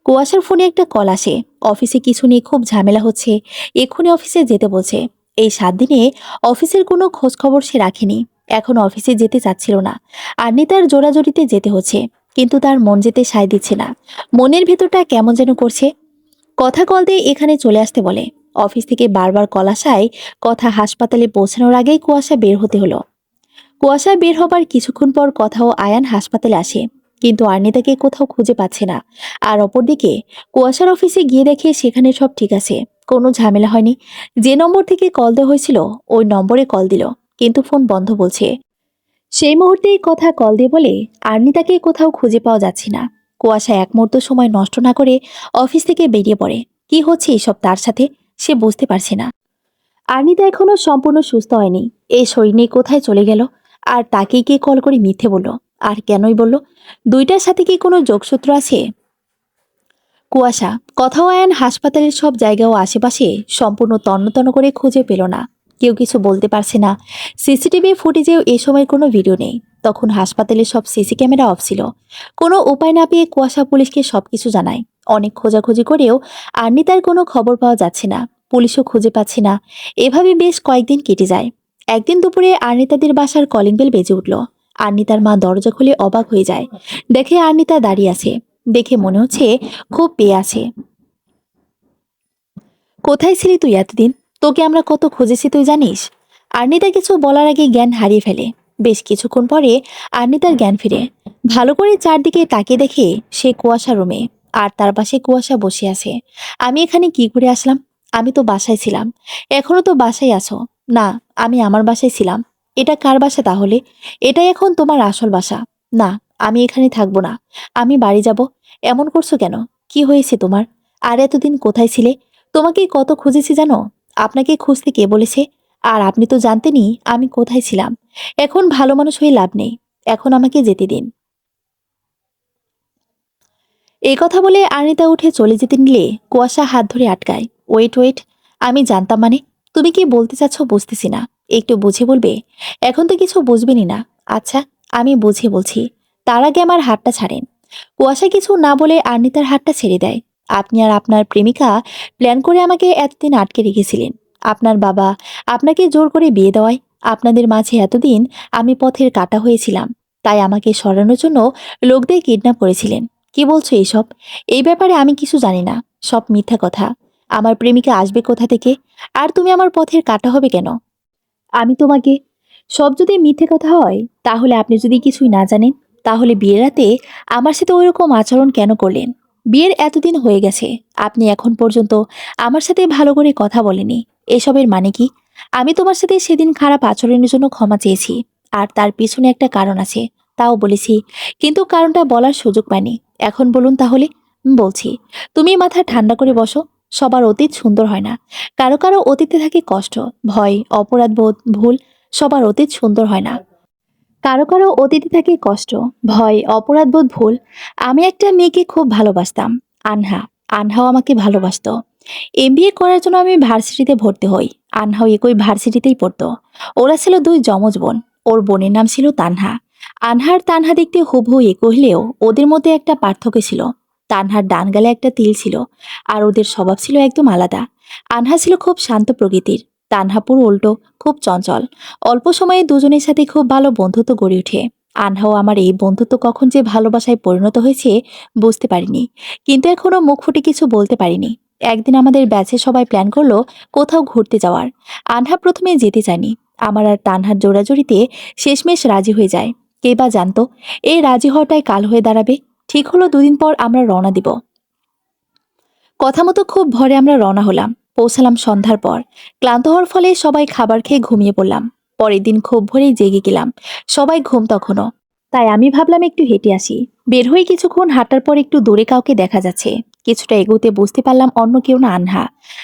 কুয়াশার ফোনে একটা কল আসে। অফিসে কিছু নিয়ে খুব ঝামেলা হচ্ছে, এক্ষুনি অফিসে যেতে বলছে। এই 7 দিনে অফিসের কোনো খোঁজ খবর সে রাখেনি, এখন অফিসে যেতে চাচ্ছিল না। আর্নিতার জোরাজোরিতে যেতে হচ্ছে, কিন্তু তার মন যেতে সায় দিচ্ছে না। মনের ভেতরটা কেমন যেন করছে। কথা কল দিয়ে এখানে চলে আসতে বলে। অফিস থেকে বারবার কল আসায় কথা হাসপাতালে পৌঁছানোর আগেই কুয়াশা বের হতে হলো। কুয়াশা বের হবার কিছুক্ষণ পর কথাও আয়ান হাসপাতালে আসে, কিন্তু আর্নিতাকে কোথাও খুঁজে পাচ্ছে না। আর অপরদিকে কুয়াশার অফিসে গিয়ে দেখে সেখানে সব ঠিক আছে, কোনো ঝামেলা হয়নি। যে নম্বর থেকে কল দেওয়া হয়েছিল ওই নম্বরে কল দিল, কিন্তু ফোন বন্ধ বলছে। সেই মুহূর্তেই কথা কল দিয়ে বলে আর্নিতাকে কোথাও খুঁজে পাওয়া যাচ্ছে না। কুয়াশা এক মুহূর্ত সময় নষ্ট না করে অফিস থেকে বেরিয়ে পড়ে। কি হচ্ছে এসব তার সাথে, সে বুঝতে পারছে না। আর্নিতা এখনো সম্পূর্ণ সুস্থ হয়নি। এই শরীর নিয়ে কোথায় চলে গেল? আর তাকেই কে কল করে মিথ্যে বলল? আর কেনই বলল? দুইটার সাথে কি কোনো যোগসূত্র আছে? কুয়াশা কথাও আয়ান হাসপাতালের সব জায়গা ও আশেপাশে সম্পূর্ণ তন্ন তন্ন করে খুঁজে পেল না। কেউ কিছু বলতে পারছে না। সিসিটিভি ফুটেজেও এ সময়ের কোনো ভিডিও নেই। তখন হাসপাতালের সব সিসি ক্যামেরা অফ ছিল। কোনো উপায় না পেয়ে কুয়াশা পুলিশকে সবকিছু জানায়। অনেক খোঁজাখুঁজি করেও আর্নিতার কোনো খবর পাওয়া যাচ্ছে না। পুলিশও খুঁজে পাচ্ছে না। এভাবে বেশ কয়েকদিন কেটে যায়। একদিন দুপুরে আর্নিতাদের বাসার কলিং বেল বেজে উঠল। আর্নিতার মা দরজা খুলে অবাক হয়ে যায়। দেখে আর্নিতা দাঁড়িয়ে আছে। দেখে মনে হচ্ছে খুব পেয়ে আছে। কোথায় ছিলি তুই এতদিন? তোকে আমরা কত খুঁজেছি তুই জানিস? আর্নিতা কিছু বলার আগে জ্ঞান হারিয়ে ফেলে। বেশ কিছুক্ষণ পরে আর্নিতার জ্ঞান ফিরে। ভালো করে চারদিকে তাকিয়ে দেখে সে কুয়াশা রুমে। আর তার পাশে কুয়াশা বসে আছে। আমি এখানে কি করে আসলাম? আমি তো বাসায় ছিলাম। এখনো তো বাসায় আছো? না, আমি আমার বাসায় ছিলাম। এটা কার বাসা তাহলে? এটাই এখন তোমার আসল বাসা। না, আমি এখানে থাকবো না। আমি বাড়ি যাব। এমন করছো কেন? কি হয়েছে তোমার? আর এতদিন কোথায় ছিলে? তোমাকে কত খুঁজেছি জানো? আপনাকে খুঁজতে কে বলেছে? আর আপনি তো জানতেনই আমি কোথায় ছিলাম। এখন ভালো মানুষ হয়ে লাভ নেই। এখন আমাকে যেতে দিন। এই কথা বলে আনিতা উঠে চলে যেতে নিলে কুয়াশা হাত ধরে আটকায়। ওয়েট ওয়েট, আমি জানতাম মানে? তুমি কি বলতে চাচ্ছ বুঝতেছি না। একটু বুঝে বলবে? এখন তো কিছু বুঝবেনই না। আচ্ছা, আমি বুঝে বলছি। তার আগে আমার হাতটা ছাড়েন। কুয়াশা কিছু না বলে আর্নিতার হাতটা ছেড়ে দেয়। আপনি আর আপনার প্রেমিকা প্ল্যান করে আমাকে এতদিন আটকে রেখেছিলেন। আপনার বাবা আপনাকে জোর করে বিয়ে দেওয়ায় আপনাদের মাঝে এতদিন আমি পথের কাটা হয়েছিলাম। তাই আমাকে সরানোর জন্য লোক দিয়ে কিডন্যাপ করেছিলেন। কি বলছো এইসব? এই ব্যাপারে আমি কিছু জানি না। সব মিথ্যা কথা। আমার প্রেমিকা আসবে কোথা থেকে? আর তুমি আমার পথের কাটা হবে কেন? আমি তোমাকে সব যদি মিথ্যে কথা হয়, তাহলে আপনি যদি কিছুই না জানেন, তাহলে বিয়ের রাতে আমার সাথে ওইরকম আচরণ কেন করলেন? বিয়ের এতদিন হয়ে গেছে, আপনি এখন পর্যন্ত আমার সাথে ভালো করে কথা বলেনি। এসবের মানে কি? আমি তোমার সাথে সেদিন খারাপ আচরণের জন্য ক্ষমা চেয়েছি। আর তার পিছনে একটা কারণ আছে, তাও বলেছি। কিন্তু কারণটা বলার সুযোগ পাইনি। এখন বলুন তাহলে। বলছি। তুমি মাথা ঠান্ডা করে বসো। সবার অতীত সুন্দর হয় না। কারো কারো অতীতে থাকে কষ্ট, ভয়, অপরাধবোধ, ভুল। সবার অতীত সুন্দর হয় না। কারো কারো অতীতে থাকে কষ্ট, ভয়, অপরাধবোধ, ভুল। আমি একটা মেয়েকে খুব ভালোবাসতাম। আনহা। আনহাও আমাকে ভালোবাসতো। এমবিএ করার জন্য আমি ভার্সিটিতে ভর্তি হই। আনহাও একই ভার্সিটিতেই পড়তো। ওরা ছিল দুই যমজ বোন। ওর বোনের নাম ছিল তানহা। আনহার তানহা দেখতে হুবহু এক হলেও ওদের মধ্যে একটা পার্থক্য ছিল। তানহার ডান গালে একটা তিল ছিল। আর ওদের স্বভাব ছিল একদম আলাদা। আনহা ছিল খুব শান্ত প্রকৃতির। তানহা পুরো উল্টো, খুব চঞ্চল। অল্প সময়ে দুজনের সাথে খুব ভালো বন্ধুত্ব গড়ে ওঠে। আনহাও আমার এই বন্ধুত্ব কখন যে ভালোবাসায় পরিণত হয়েছে বুঝতে পারিনি। কিন্তু এখনো মুখ ফুটে কিছু বলতে পারিনি। একদিন আমাদের ব্যাচে সবাই প্ল্যান করলো কোথাও ঘুরতে যাওয়ার। আনহা প্রথমে যেতে চায়নি। আমার আর তানহার জোড়াজোড়িতে শেষমেশ রাজি হয়ে যায়। কে বা জানতো এই রাজি হওয়াটাই কাল হয়ে দাঁড়াবে। ঠিক হলো, দুদিন পর আমরা রওনা দিব। কথা মতো খুব ভোরে আমরা রওনা হলাম। পৌঁছালাম সন্ধ্যার পর। ক্লান্ত হওয়ার ফলে সবাই খাবার খেয়ে ঘুমিয়ে পড়লাম। পরের দিন খুব ভোরেই জেগে গেলাম। সবাই ঘুম তখনও। তাই আমি ভাবলাম একটু হেঁটে আসি। বের হয়ে কিছুক্ষণ হাঁটার পর একটু দূরে কাউকে দেখা যাচ্ছে। কিছুটা এগোতে বুঝতে পারলাম অন্য কেউ না, আনহা।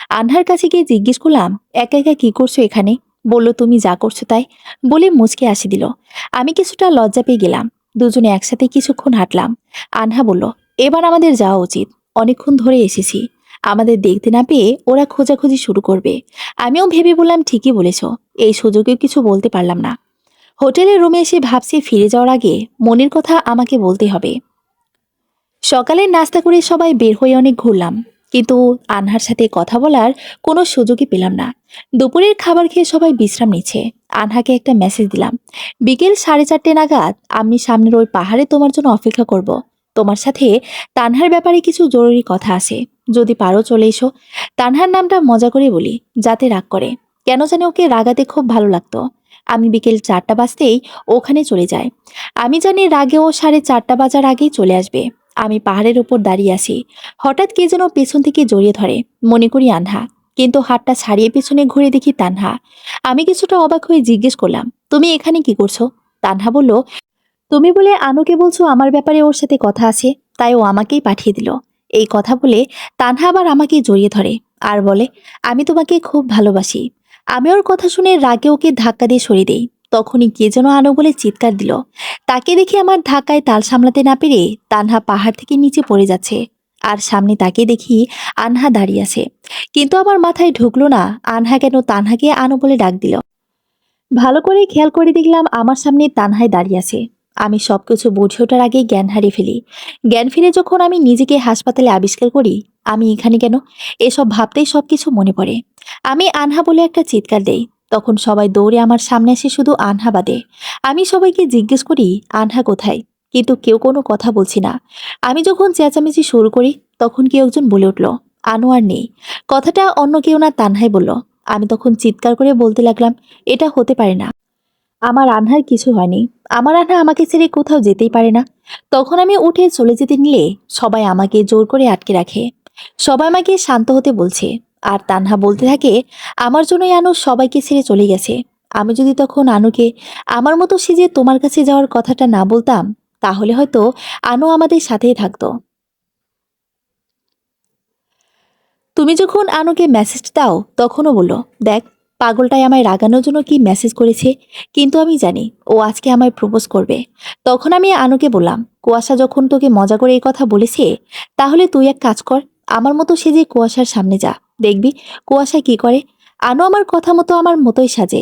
আনহার কাছে গিয়ে জিজ্ঞেস করলাম, একা একা কি করছো এখানে? বলল, তুমি যা করছো তাই। বলে মুচকে হাসি দিল। আমি কিছুটা লজ্জা পেয়ে গেলাম। দুজনে একসাথে কিছুক্ষণ হাঁটলাম। আনহা বলল, এবার আমাদের যাওয়া উচিত। অনেকক্ষণ ধরে এসেছি। আমাদের দেখতে না পেয়ে ওরা খোঁজাখুঁজি শুরু করবে। আমিও ভেবে বললাম, ঠিকই বলেছ। এই সুযোগেও কিছু বলতে পারলাম না। হোটেলের রুমে এসে ভাবছি ফিরে যাওয়ার আগে মনির কথা আমাকে বলতে হবে। সকালের নাস্তা করে সবাই বের হয়ে অনেক ঘুরলাম। কিন্তু আনহার সাথে কথা বলার কোনো সুযোগই পেলাম না। দুপুরের খাবার খেয়ে সবাই বিশ্রাম নিচ্ছে। আনহাকে একটা মেসেজ দিলাম, বিকেল 4:30 নাগাদ আমি সামনের ওই পাহাড়ে তোমার জন্য অপেক্ষা করব। তোমার সাথে তানহার ব্যাপারে কিছু জরুরি কথা আছে। যদি পারো চলে এসো। তানহার নামটা মজা করে বলি, যাতে রাগ করে। কেন জানি ওকে রাগাতে খুব ভালো লাগতো। আমি বিকেল 4টা বাজতেই ওখানে চলে যাই। আমি জানি রাগে ও 4:30 বাজার আগেই চলে আসবে। আমি পাহাড়ের উপর দাঁড়িয়ে আছি। হঠাৎ কে যেন পেছন থেকে জড়িয়ে ধরে। মনে করি আনহা। কিন্তু হাতটা ছাড়িয়ে পেছনে ঘুরে দেখি তানহা। আমি কিছুটা অবাক হয়ে জিজ্ঞেস করলাম, তুমি এখানে কি করছো? তানহা বলল, তুমি বলে আনুকে বলছো আমার ব্যাপারে ওর সাথে কথা আছে, তাই ও আমাকেই পাঠিয়ে দিল। এই কথা বলে তানহা আবার আমাকে জড়িয়ে ধরে আর বলে, আমি তোমাকে খুব ভালোবাসি। আমি ওর কথা শুনে রাগে ওকে ধাক্কা দিয়ে সরিয়ে দেই। তখনই কে যেন আনো বলে চিৎকার দিল। তাকে দেখে আমার ধাক্কায় তাল সামলাতে না পেরে তানহা পাহাড় থেকে নিচে পড়ে যাচ্ছে। আর সামনে তাকে দেখি আনহা দাঁড়িয়ে আছে। কিন্তু আমার মাথায় ঢুকলো না আনহা কেন তানহাকে আনো বলে ডাক দিল। ভালো করে খেয়াল করে দেখলাম আমার সামনে তানহাই দাঁড়িয়ে আছে। আমি সবকিছু বুঝে ওঠার আগেই জ্ঞান হারিয়ে ফেলি। জ্ঞান ফিরে যখন আমি নিজেকে হাসপাতালে আবিষ্কার করি, আমি এখানে কেন, এসব ভাবতেই সবকিছু মনে পড়ে। আমি আনহা বলে একটা চিৎকার দেই। তখন সবাই দৌড়ে আমার সামনে আসে, শুধু আনহা বাদে। আমি সবাইকে জিজ্ঞেস করি আনহা কোথায়, কিন্তু কেউ কোনো কথা বলছি না। আমি যখন চেঁচামেচি শুরু করি, তখন কেউ একজন বলে উঠল, আনোয়ার নেই। কথাটা অন্য কেউ না, তানহাই বলল। আমি তখন চিৎকার করে বলতে লাগলাম, এটা হতে পারে না, আমার আনহার কিছু হয়নি। আমার আনহা আমাকে ছেড়ে কোথাও যেতেই পারে না। তখন আমি উঠে চলে যেতে নিলে সবাই আমাকে জোর করে আটকে রাখে। সবাই আমাকে শান্ত হতে বলছে। আর তানহা বলতে থাকে, আমার জন্যই আনু সবাইকে ছেড়ে চলে গেছে। আমি যদি তখন আনুকে আমার মতো সেজে তোমার কাছে যাওয়ার কথাটা না বলতাম, তাহলে হয়তো আনু আমাদের সাথেই থাকতো। তুমি যখন আনুকে মেসেজ দাও তখনও বললো, দেখ পাগলটাই আমায় রাগানোর জন্য কি মেসেজ করেছে। কিন্তু আমি জানি ও আজকে আমায় প্রপোজ করবে। তখন আমি আনুকে বললাম, কুয়াশা যখন তোকে মজা করে এই কথা বলেছে, তাহলে তুই এক কাজ কর, আমার মতো সেজে কুয়াশার সামনে যা, দেখবি কুয়াশা কি করে। আনু আমার কথা মতো আমার মতোই সাজে,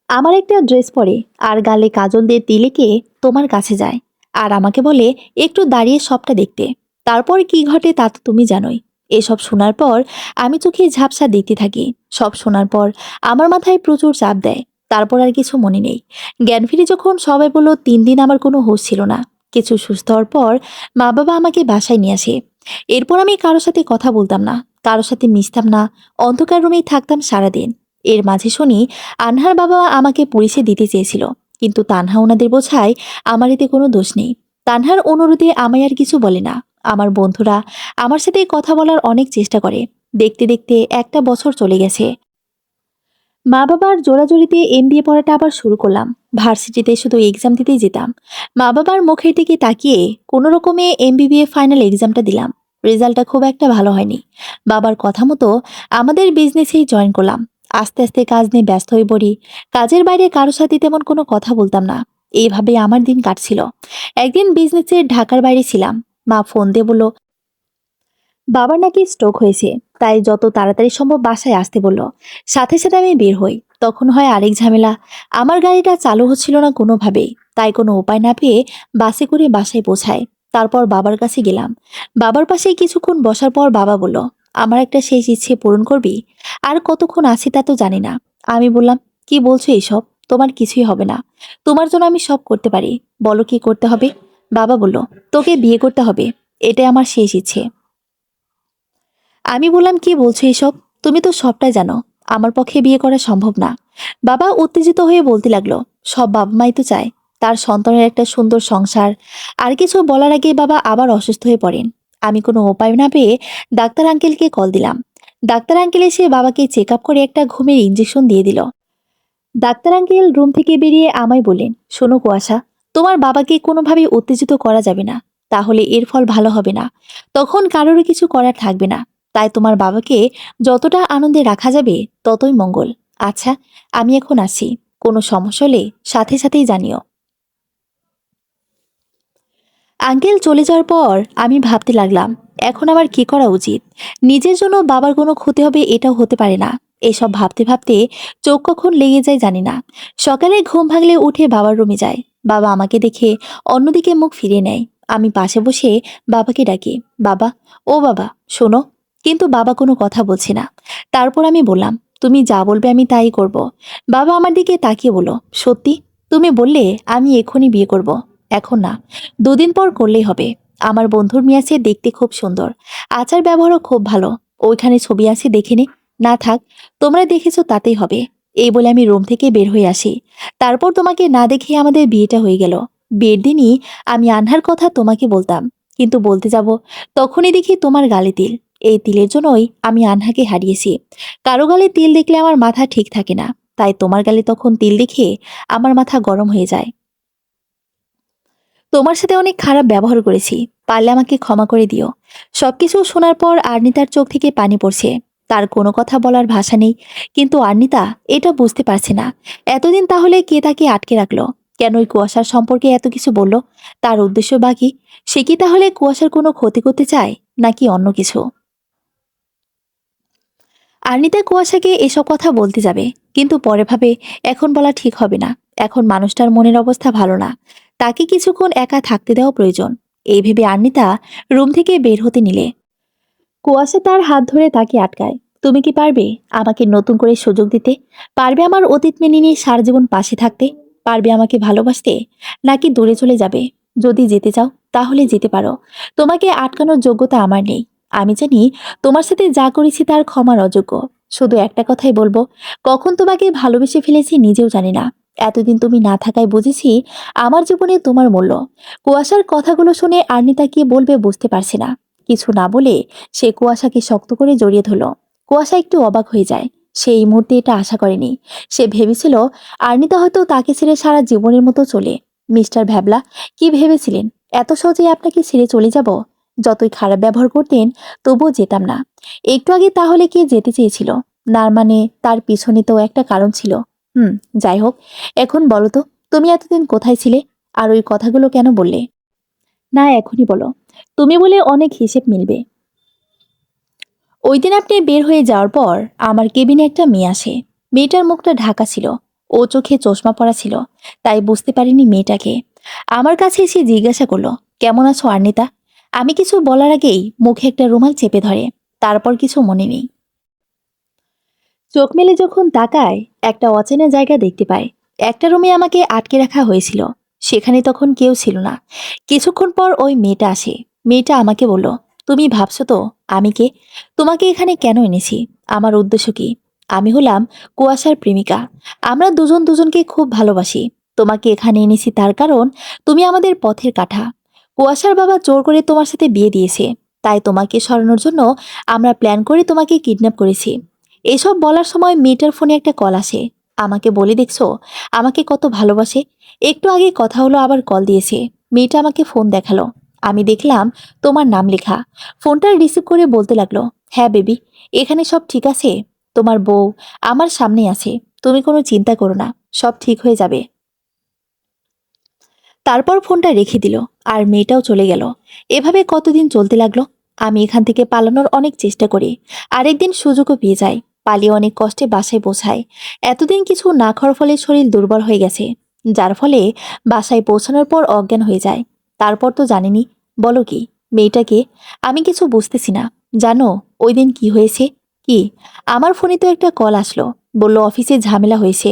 আমার একটা ড্রেস পরে আর গালে কাজল দিয়ে তিলেকে তোমার কাছে যায়। আর আমাকে বলে একটু দাঁড়িয়ে সবটা দেখতে। তারপর কি ঘটে তা তো তুমি জানোই। এসব শোনার পর আমি চোখে ঝাপসা দেখতে থাকি। সব শোনার পর আমার মাথায় প্রচুর চাপ দেয়। তারপর আর কিছু মনে নেই। জ্ঞান ফিরে যখন সবাই বলল 3 দিন আমার কোনো হুঁশ ছিল না। কিছু সুস্থ হওয়ার পর মা বাবা আমাকে বাসায় নিয়ে আসে। এরপর আমি কারোর সাথে কথা বলতাম না, কারোর সাথে মিশতাম না, অন্ধকার রুমেই থাকতাম সারাদিন। এর মাঝে শুনি আনহার বাবা আমাকে পুলিশে দিতে চেয়েছিল, কিন্তু তানহা ওনাদের বোঝায় আমার এতে কোনো দোষ নেই। তানহার অনুরোধে আমায় আর কিছু বলে না। আমার বন্ধুরা আমার সাথে কথা বলার অনেক চেষ্টা করে। দেখতে দেখতে একটা বছর চলে গেছে। মা বাবার জোরাজুরিতে এমবিএ পড়াটা আবার শুরু করলাম। ভার্সিটিতে শুধু এক্সাম দিতেই যেতাম। মা বাবার মুখের দিকে তাকিয়ে কোনো রকমে এমবিবিএ ফাইনাল এক্সামটা দিলাম। রেজাল্টটা খুব একটা ভালো হয়নি। বাবার কথা মতো আমাদের বিজনেসেই জয়েন করলাম। আস্তে আস্তে কাজ নিয়ে ব্যস্ত হয়ে পড়ি। কাজের বাইরে কারোর সাথে তেমন কোনো কথা বলতাম না। এইভাবে আমার দিন কাটছিল। একদিন বিজনেসের ঢাকার বাইরে ছিলাম। মা ফোন দিয়ে বলল, বাবার নাকি স্ট্রোক হয়েছে, তাই যত তাড়াতাড়ি সম্ভব বাসায় আসতে বলল। সাথে সাথে আমি বের হই। তখন হয় আরেক ঝামেলা। আমার গাড়িটা চালু হচ্ছিল না কোনোভাবেই, তাই কোনো উপায় না পেয়ে বাসে করে বাসায় পৌঁছায়। তারপর বাবার কাছে গেলাম। বাবার পাশে কিছুক্ষণ বসার পর বাবা বলল, আমার একটা শেষ ইচ্ছে পূরণ করবি? আর কতক্ষণ আছি তা তো জানি না। আমি বললাম, কি বলছো এইসব, তোমার কিছুই হবে না। তোমার জন্য আমি সব করতে পারি, বলো কি করতে হবে। বাবা বলল, তোকে বিয়ে করতে হবে, এটাই আমার শেষ ইচ্ছে। আমি বললাম, কি বলছো এসব, তুমি তো সবটাই জানো আমার পক্ষে বিয়ে করা সম্ভব না। বাবা উত্তেজিত হয়ে বলতে লাগলো, সব বাবা মাই তো চায় তার সন্তানের একটা সুন্দর সংসার। আর কিছু বলার আগে বাবা আবার অসুস্থ হয়ে পড়েন। আমি কোনো উপায় না পেয়ে ডাক্তার আঙ্কেলকে কল দিলাম। ডাক্তার আঙ্কেল এসে বাবাকে চেক আপ করে একটা ঘুমের ইঞ্জেকশন দিয়ে দিল। ডাক্তার আঙ্কেল রুম থেকে বেরিয়ে আমায় বললেন, শোনো কুয়াশা, তোমার বাবাকে কোনোভাবেই উত্তেজিত করা যাবে না, তাহলে এর ফল ভালো হবে না। তখন কারোরই কিছু করার থাকবে না। তাই তোমার বাবাকে যতটা আনন্দে রাখা যাবে ততই মঙ্গল। আচ্ছা, আমি এখন আসি, কোনো সমস্যা হলে সাথে সাথেই জানিও। আঙ্কেল চলে যাওয়ার পর আমি ভাবতে লাগলাম, এখন আমার কি করা উচিত। নিজের জন্য বাবার কোনো ক্ষতি হবে এটাও হতে পারে না। এসব ভাবতে ভাবতে চোখ কখন লেগে যায় জানি না। সকালে ঘুম ভাঙলে উঠে বাবার রুমে যায়। বাবা আমাকে দেখে অন্যদিকে মুখ ফিরিয়ে নেয়। আমি পাশে বসে বাবাকে ডাকি, বাবা, ও বাবা, শোনো। কিন্তু বাবা কোনো কথা বলছে না। তারপর আমি বললাম, তুমি যা বলবে আমি তাই করব। বাবা আমার দিকে তাকিয়ে বলল, সত্যি? তুমি বললে আমি এক্ষুনি বিয়ে করব, এখন না, 2 দিন পর করলেই হবে। আমার বন্ধুর মেয়ে আছে, দেখতে খুব সুন্দর, আচার ব্যবহারও খুব ভালো। ওইখানে ছবি আছে, দেখে নে। না থাক, তোমরা দেখেছো তাতেই হবে। এই বলে আমি রুম থেকে বের হয়ে আসি। তারপর তোমাকে না দেখে আমাদের বিয়েটা হয়ে গেল। বিয়ের দিনই আমি আনহার কথা তোমাকে বলতাম, কিন্তু বলতে যাব তখনই দেখি তোমার গালে তিল। এই তিলের জন্যই আমি আনহাকে হারিয়েছি। কারো গালে তিল দেখলে আমার মাথা ঠিক থাকে না, তাই তোমার গালে তখন তিল দেখে আমার মাথা গরম হয়ে যায়। তোমার সাথে অনেক খারাপ ব্যবহার করেছি, পারলে আমাকে ক্ষমা করে দিও। সবকিছু শোনার পর আর্নিতার চোখ থেকে পানি পড়ছে। তার কোনো কথা বলার ভাষা নেই, কিন্তু আর্নিতা এটা বুঝতে পারছে না এতদিন তাহলে কে তাকে আটকে রাখলো, কেন ওই কুয়াশার সম্পর্কে এত কিছু বলল। তার উদ্দেশ্য বাকি, সে কি তাহলে কুয়াশার কোনো ক্ষতি করতে চায় নাকি অন্য কিছু? আর্নিতা কুয়াশাকে এসব কথা বলতে যাবে, কিন্তু পরে ভাবে এখন বলা ঠিক হবে না। এখন মানুষটার মনের অবস্থা ভালো না, তাকে কিছুক্ষণ একা থাকতে দেওয়া প্রয়োজন। এই ভেবে আর্নিতা রুম থেকে বের হতে নিলে কুয়াশা তার হাত ধরে তাকে আটকায়। তুমি কি পারবে আমাকে নতুন করে সুযোগ দিতে? পারবে আমার অতীত মেনে নিয়ে সারা জীবন পাশে থাকতে? পারবে আমাকে ভালোবাসতে, নাকি দূরে চলে যাবে? যদি যেতে চাও তাহলে যেতে পারো, তোমাকে আটকানোর যোগ্যতা আমার নেই। আমি জানি তোমার সাথে যা করেছি তার ক্ষমার অযোগ্য। শুধু একটা কথাই বলবো, কখন তোমাকে ভালোবেসে ফেলেছি নিজেও জানি না। এতদিন তুমি না থাকায় বুঝেছি আমার জীবনে তোমার মূল্য। কুয়াশার কথাগুলো শুনে আর্নিতা কি বলবে বুঝতে পারছে না। কিছু না বলে সে কুয়াশাকে শক্ত করে জড়িয়ে ধরল। কুয়াশা একটু অবাক হয়ে যায়। সে এই মুহূর্তে এটা আশা করেনি। সে ভেবেছিল আর্নিতা হয়তো তাকে ছেড়ে সারা জীবনের মতো চলে। মিস্টার ভ্যাবলা, কি ভেবেছিলেন এত সহজে আপনাকে ছেড়ে চলে যাব? যতই খারাপ ব্যবহার করতেন তবুও যেতাম না। একটু আগে তাহলে কে যেতে চেয়েছিল? না মানে তার পিছনে তো একটা কারণ ছিল। হুম, যাই হোক, এখন বলো তো, তুমি এতদিন কোথায় ছিলে? আর ওই কথাগুলো কেন বললে? না, এখনই বলো। তুমি বলে অনেক হিসেব মিলবে। ওই দিন আপনি বের হয়ে যাওয়ার পর আমার কেবিনে একটা মেয়ে আসে। মেয়েটার মুখটা ঢাকা ছিল, ও চোখে চশমা পরা ছিল, তাই বুঝতে পারিনি মেয়েটাকে। আমার কাছে এসে জিজ্ঞাসা করলো, কেমন আছো আর্নিতা? আমি কিছু বলার আগেই মুখে একটা রুমাল চেপে ধরে। তারপর কিছু মনে নেই। চোখ মেলে যখন তাকায়, একটা অচেনা জায়গা দেখতে পায়। একটা রুমে আমাকে আটকে রাখা হয়েছিল, সেখানে তখন কেউ ছিল না। কিছুক্ষণ পর ওই মেয়েটা আসে। মেয়েটা আমাকে বলল, তুমি ভাবছো তো আমি কে? তোমাকে এখানে কেন এনেছি? আমার উদ্দেশ্য কি? আমি হলাম কুয়াশার প্রেমিকা। আমরা দুজন দুজনকে খুব ভালোবাসি। তোমাকে এখানে এনেছি তার কারণ তুমি আমাদের পথের কাঁটা। কুয়াশার বাবা জোর করে তোমার সাথে বিয়ে দিয়েছে, তাই তোমাকে সরানোর জন্য আমরা প্ল্যান করে তোমাকে কিডন্যাপ করেছি। এসব বলার সময় মেয়েটার ফোনে একটা কল আসে। আমাকে বলে দেখছো আমাকে কত ভালোবাসে। একটু আগে কথা হলো, আবার কল দিয়েছে। মেয়েটা আমাকে ফোন দেখালো। আমি দেখলাম তোমার নাম লেখা। ফোনটা রিসিভ করে বলতে লাগলো, হ্যাঁ বেবি, এখানে সব ঠিক আছে। তোমার বউ আমার সামনেই আছে। তুমি কোনো চিন্তা করো না, সব ঠিক হয়ে যাবে। তারপর ফোনটা রেখে দিল, আর মেয়েটাও চলে গেল। এভাবে কতদিন চলতে লাগলো। আমি এখান থেকে পালানোর অনেক চেষ্টা করি, আরেকদিন সুযোগও পেয়ে যাই। পালিয়ে অনেক কষ্টে বাসায় পৌঁছাই। এতদিন কিছু না খাওয়ার ফলে শরীর দুর্বল হয়ে গেছে, যার ফলে বাসায় পৌঁছানোর পর অজ্ঞান হয়ে যায়। তারপর তো জানিনি। বলো কি, মেয়েটাকে? আমি কিছু বুঝতেছি না। জানো ওই দিন কি হয়েছে? কি? আমার ফোনে তো একটা কল আসলো, বলল অফিসে ঝামেলা হয়েছে।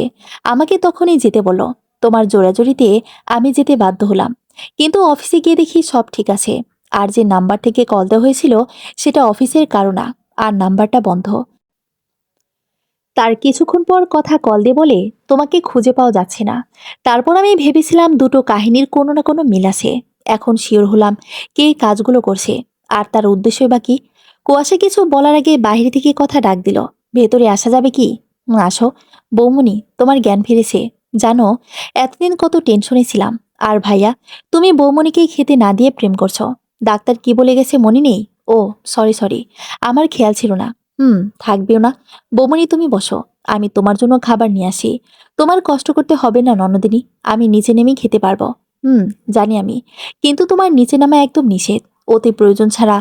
আমাকে তখনই যেতে বলল। তোমার জোরাজুরিতে আমি যেতে বাধ্য হলাম, কিন্তু অফিসে গিয়ে দেখি সব ঠিক আছে। আর যে নাম্বার থেকে কল দেওয়া হয়েছিল সেটা অফিসের কারো না, আর নাম্বারটা বন্ধ। তার কিছুক্ষণ পর কথা কল দিয়ে বলে, তোমাকে খুঁজে পাওয়া যাচ্ছে না। তারপর আমি ভেবেছিলাম দুটো কাহিনীর কোনো না কোনো মিল আছে। এখন শিওর হলাম কে এই কাজগুলো করছে, আর তার উদ্দেশ্যই বা কি। কুয়াশা কিছু বলার আগে বাইরে থেকে কথা ডাক দিল, ভেতরে আসা যাবে কি? আসো বৌমনি, তোমার জ্ঞান ফিরেছে। জানো এতদিন কত টেনশনে ছিলাম। আর ভাইয়া, তুমি বৌমনিকেই খেতে না দিয়ে প্রেম করছো। ডাক্তার কি বলে গেছে মনে নেই? ও সরি সরি, আমার খেয়াল ছিল না। থাকবেও না। বৌমনি তুমি বসো, আমি তোমার জন্য খাবার নিয়ে আসি। তোমার কষ্ট করতে হবে না ননদিনী, আমি নিচে নেমেই খেতে পারবো। হুম, জানি আমি, কিন্তু তোমার নিচে নামা একদম নিষেধ। অতি প্রয়োজন ছাড়া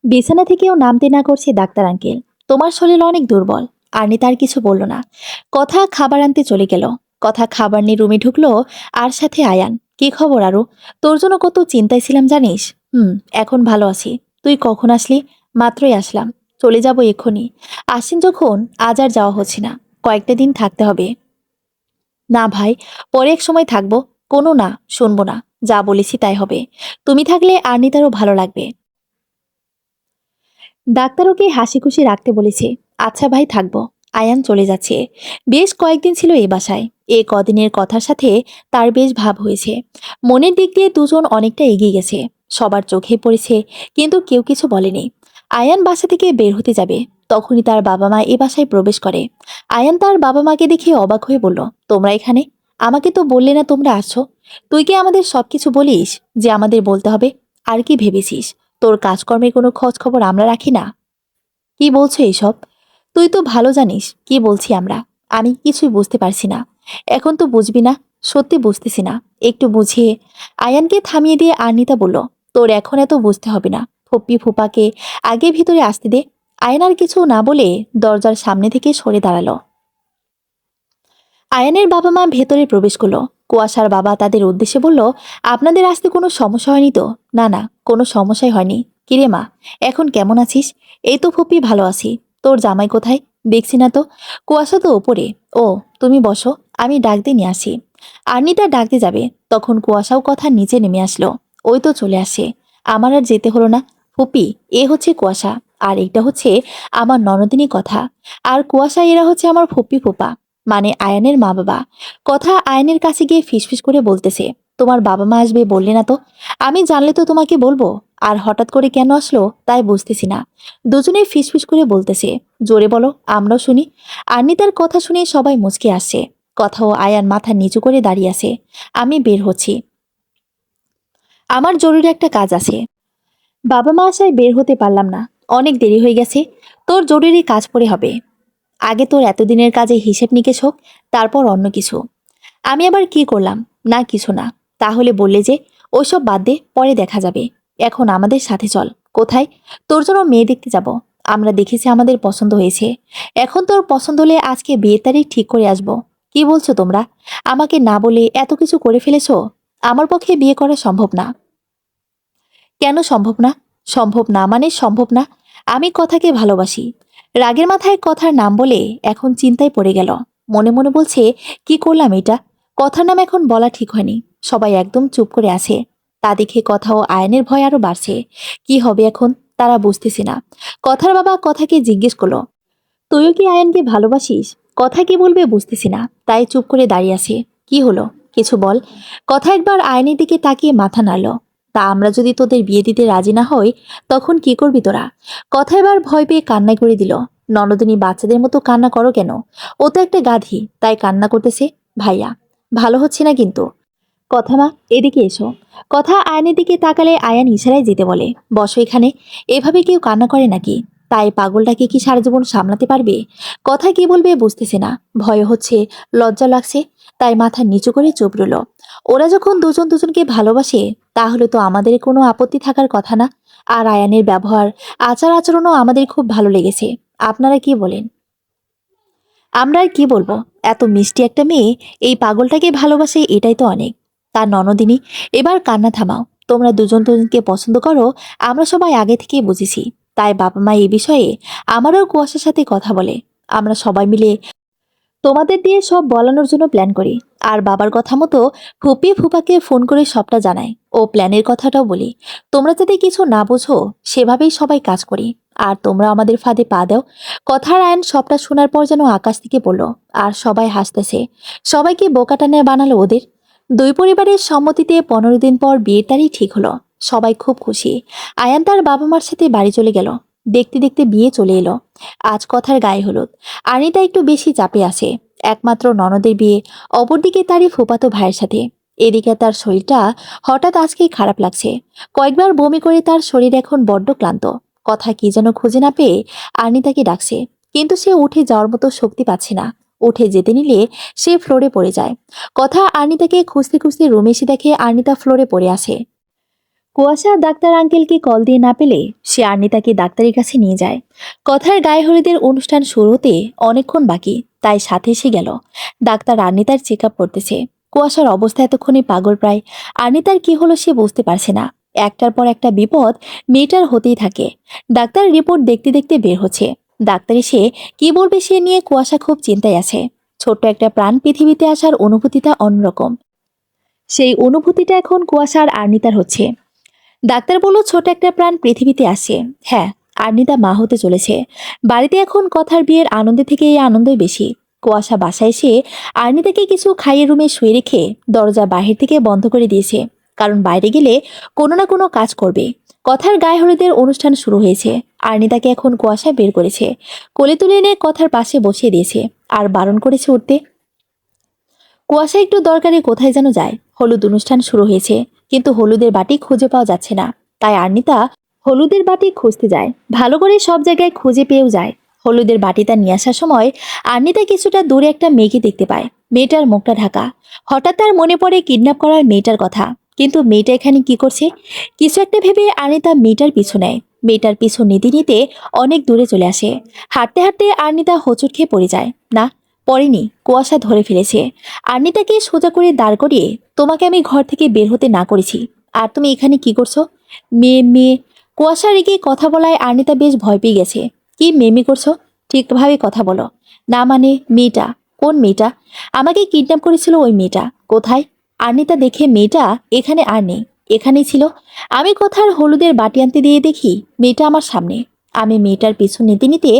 বিছানা থেকেও নামতে না করছে ডাক্তার আঙ্কেল। তোমার শরীর অনেক দুর্বল। আর্নি তার কিছু বলল না। কথা খাবার আনতে চলে গেল। কথা খাবার নিয়ে রুমে ঢুকলো, আর সাথে আয়ান। কি খবর আরো? তোর জন্য কত চিন্তায় ছিলাম জানিস। এখন ভালো আছি। তুই কখন আসলি? মাত্রই আসলাম, চলে যাব এক্ষুনি। আসেন যখন, আজ আর যাওয়া হচ্ছে না। কয়েকটা দিন থাকতে হবে। না ভাই, পরে এক সময় থাকবো। কোনো না, শুনবো না। যা বলেছি তাই হবে। তুমি থাকলে আর্নিতারও ভালো লাগবে। ডাক্তার ওকে হাসি খুশি রাখতে বলেছে। আচ্ছা ভাই, থাকবো। আয়ান চলে যাচ্ছে। বেশ কয়েকদিন ছিল এই বাসায়। এ কদিনের কথার সাথে তার বেশ ভাব হয়েছে। মনের দিক দিয়ে দুজন অনেকটা এগিয়ে গেছে। সবার চোখে পড়েছে, কিন্তু কেউ কিছু বলেনি। আয়ান বাসা থেকে বের হতে যাবে, তখনই তার বাবা মা এ বাসায় প্রবেশ করে। আয়ান তার বাবা মাকে দেখে অবাক হয়ে বলল, তোমরা এখানে? আমাকে তো বললে না তোমরা আসছো। তুই কি আমাদের সবকিছু বলিস যে আমাদের বলতে হবে? আর কি ভেবেছিস তোর কাজকর্মের কোনো খোঁজ খবর আমরা রাখি না? কি বলছো এইসব? তুই তো ভালো জানিস কি বলছি আমরা। আমি কিছুই বুঝতে পারছি না। এখন তো বুঝবি না? সত্যি বুঝতেছি না, একটু বুঝিয়ে। আয়ানকে থামিয়ে দিয়ে আরনিতা বলল, তোর এখন এত বুঝতে হবে না। ফুপ্পি ফুপাকে আগে ভিতরে আসতে দে। আয়ান আর কিছু না বলে দরজার সামনে থেকে সরে দাঁড়ালো। আয়ানের বাবা মা ভেতরে প্রবেশ করলো। কুয়াশার বাবা তাদের উদ্দেশ্যে বলল, আপনাদের আসতে কোনো সমস্যা হয়নি তো? না না, কোনো সমস্যাই হয়নি। কিরে মা, এখন কেমন আছিস? এই তো ফুপ্পি, ভালো আছি। তোর জামাই কোথায়? দেখছি না তো। কুয়াশা তো ওপরে। ও, তুমি বসো, আমি ডাক দিয়ে নিয়ে আসি। আর্নিতা ডাকতে যাবে, তখন কুয়াশাও কথা নিচে নেমে আসলো। ওই তো চলে আসে। আমার আর যেতে হলো না। ফুপ্পি, এ হচ্ছে কুয়াশা, আর এইটা হচ্ছে আমার ননদিনী কথা। আর কুয়াশা, এরা হচ্ছে আমার ফুপ্পি ফুপা, মানে আয়ানের মা বাবা। কথা আয়ানের কাছে গিয়ে ফিসফিস করে বলতেছে, তোমার বাবা মা আসবে বললে না তো? আমি জানলে তো তোমাকে বলবো, আর হঠাৎ করে কেন আসলো তাই বুঝতেছি না। দুজনেই ফিসফিস করে বলতেছে, জোরে বলো, আমরাও শুনি। আর্নিতার কথা শুনে সবাই মুচকে আসছে। কথা ও আয়ান মাথা নিচু করে দাঁড়িয়ে আছে। আমি বের হচ্ছি, আমার জরুরি একটা কাজ আছে। বাবা মা আসায় বের হতে পারলাম না, অনেক দেরি হয়ে গেছে। তোর জরুরি কাজ পড়ে হবে। আগে তোর এতদিনের কাজে হিসেব নিকেশ হোক, তারপর অন্য কিছু। আমি আবার কি করলাম? না কিছু না। তাহলে বললে যে, ওইসব বাদ দে, পরে দেখা যাবে। এখন আমাদের সাথে চল। কোথায়? তোর জন্য মেয়ে দেখতে যাব। আমরা দেখেছি আমাদের পছন্দ হয়েছে। এখন তোর পছন্দ হলে আজকে বিয়ের তারিখ ঠিক করে আসবো। কি বলছো তোমরা? আমাকে না বলে এত কিছু করে ফেলেছো। আমার পক্ষে বিয়ে করা সম্ভব না। কেন সম্ভব না? সম্ভব না মানে সম্ভব না। আমি কথাকে ভালোবাসি। রাগের মাথায় কথার নাম বলে এখন চিন্তায় পড়ে গেল। মনে মনে বলছে, কি করলাম এটা? কথার নাম এখন বলা ঠিক হয়নি। সবাই একদম চুপ করে আছে। তা দেখে কথা ও আয়নের ভয় আরো বাড়ছে। কি হবে এখন তারা বুঝতেছি না। কথার বাবা কথাকে জিজ্ঞেস করলো, তুইও কি আয়নকে ভালোবাসিস? কথা কি বলবে বুঝতেছি না, তাই চুপ করে দাঁড়িয়ে আছে। কি হলো, কিছু বল। কথা একবার আয়নের দিকে তাকিয়ে মাথা নাড়ল। তা আমরা যদি তোদের বিয়ে দিতে রাজি না হই, তখন কি করবি তোরা? কথা এবার ভয় পেয়ে কান্নাই করে দিল। ননদিনী, বাচ্চাদের মতো কান্না করো কেন? ও তো একটা গাধি, তাই কান্না করতেছে। ভাইয়া, ভালো হচ্ছে না কিন্তু। কথা মা, এদিকে এসো। কথা আয়নের দিকে তাকালে আয়ান ইশারায় যেতে বলে, বসো এখানে। এভাবে কেউ কান্না করে নাকি? তাই পাগলটাকে কি সারা জীবন সামলাতে পারবে? কথা কি বলবে বুঝতেছে না, ভয় হচ্ছে, লজ্জা লাগছে, তাই মাথা নিচু করে চুপ রইল। ওরা যখন দুজন দুজনকে ভালোবাসে, তাহলে তো আমাদের কোনো আপত্তি থাকার কথা না। আর আয়ানের ব্যবহার, আচার আচরণও আমাদের খুব ভালো লেগেছে। আপনারা কি বলেন? আমরা আর কি বলবো, এত মিষ্টি একটা মেয়ে এই পাগলটাকে ভালোবাসে, এটাই তো অনেক। তার ননদিনী, এবার কান্না থামাও। তোমরা দুজন দুজনকে পছন্দ করো, আমরা সবাই আগে থেকেই বুঝেছি। তাই বাবা মা এই বিষয়ে আমারও কুয়াশার সাথে কথা বলে। আমরা সবাই মিলে তোমাদের দিয়ে সব বলানোর জন্য প্ল্যান করি। আর বাবার কথা মতো ফুপি ফুপাকে ফোন করে সবটা জানাই ও প্ল্যানের কথাটাও বলি। তোমরা যাতে কিছু না বোঝো, সেভাবেই সবাই কাজ করি। আর তোমরা আমাদের ফাঁদে পা দাও। কথার আয়ন সবটা শোনার পর যেন আকাশ থেকে পড়ল। আর সবাই হাসতেছে। সবাইকে বোকাটানে বানালো ওদের। দুই পরিবারের সম্মতিতে 15 দিন পর বিয়ের তারিখ ঠিক হলো। সবাই খুব খুশি। আয়ান তার বাবা মার সাথে বাড়ি চলে গেল। দেখতে দেখতে বিয়ে চলে এলো। আজ কথার গায়ে হলুদ। আনিতা একটু বেশি চাপে আছে। একমাত্র ননদের বিয়ে, অপরদিকে তারই ফুপাতো ভাইয়ের সাথে। এদিকে তার শরীরটা হঠাৎ আজকেই খারাপ লাগছে। কয়েকবার বমি করে তার শরীর এখন বড্ড ক্লান্ত। কথা কি যেন খুঁজে না পেয়ে আনিতাকে ডাকছে, কিন্তু সে উঠে যাওয়ার মতো শক্তি পাচ্ছে না। উঠে যেতে নিলে সে ফ্লোরে পড়ে যায়। কথা আনিতাকে খুঁজতে খুঁজতে রুমে এসে দেখে আনিতা ফ্লোরে পড়ে আছে। কুয়াশা ডাক্তার আঙ্কেলকে কল দিয়ে না পেলে সে আর্নিতাকে ডাক্তারের কাছে নিয়ে যায়। কথার গায়ে হলুদের অনুষ্ঠান শুরু হতে অনেকক্ষণ বাকি, তাই সাথে এসে গেল। ডাক্তার আর্নিতার চেক আপ করতেছে। কুয়াশার অবস্থা এতক্ষণে পাগল প্রায়। আর্নিতার কি হলো সে বুঝতে পারছে না। একটার পর একটা বিপদ মেয়েটার হতেই থাকে। ডাক্তার রিপোর্ট দেখতে দেখতে বের হচ্ছে। ডাক্তার এসে কি বলবে সে নিয়ে কুয়াশা খুব চিন্তায় আছে। ছোট্ট একটা প্রাণ পৃথিবীতে আসার অনুভূতিটা অন্যরকম। সেই অনুভূতিটা এখন কুয়াশার আর্নিতার হচ্ছে। ডাক্তার বলল, ছোট একটা প্রাণ পৃথিবীতে আসে। হ্যাঁ, আর্নিতা মা হতে চলেছে। বাড়িতে এখন কথার বিয়ের আনন্দ থেকে এই আনন্দই বেশি। কুয়াশা বাসায় এসে আর্নিতাকে কিছু খাইয়ে রুমে শুয়ে রেখে দরজা বাহির থেকে বন্ধ করে দিয়েছে। কারণ বাইরে গেলে কোনো না কোনো কাজ করবে। কথার গায়ে হলুদের অনুষ্ঠান শুরু হয়েছে। আর্নিতাকে এখন কুয়াশা বের করেছে, কোলে তুলে এনে কথার পাশে বসিয়ে দিয়েছে আর বারণ করেছে উঠতে। কুয়াশা একটু দরকারে কোথায় যেন যায়। হলুদ অনুষ্ঠান শুরু হয়েছে, কিন্তু হলুদের বাটি খুঁজে পাওয়া যাচ্ছে না। তাই আর্নিতা হলুদের বাটি খুঁজতে যায়, ভালো করে সব জায়গায় খুঁজে পেয়েও যায়। হলুদের বাটিটা নিয়ে আসার সময় আর্নিতা কিছুটা দূরে একটা মেয়েকে দেখতে পায়। মেয়েটার মুখটা ঢাকা। হঠাৎ তার মনে পড়ে কিডন্যাপ করার মেয়েটার কথা। কিন্তু মেয়েটা এখানে কি করছে? কিছু একটা ভেবে আর্নিতা মেয়েটার পিছু নেয়। মেয়েটার পিছু নিতে নিতে অনেক দূরে চলে আসে। হাঁটতে হাঁটতে আর্নিতা হোঁচট খেয়ে পড়ে যায়। না, পড়েনি, কুয়াশা ধরে ফেলেছে। আর্নিতাকে সোজা করে দাঁড় করিয়ে, তোমাকে আমি ঘর থেকে বের হতে না করেছি, আর তুমি এখানে কি করছো? মেয়ে মেয়ে কুয়াশা রেগে কথা বলায় আর্নিতা বেশ ভয় পেয়ে গেছে। কি মেমি করছো? ঠিকভাবে কথা বলো। না মানে মেয়েটা? কোন মেয়েটা? আমাকে কিডন্যাপ করেছিল ওই মেয়েটা কোথায়? আর্নিতা দেখে মেয়েটা এখানে আর নেই, এখানেই ছিল। আমি কোথার হলুদের বাটি আনতে দিয়ে দেখি মেয়েটা আমার সামনে। আমি মেয়েটার পিছু নিতে নিতে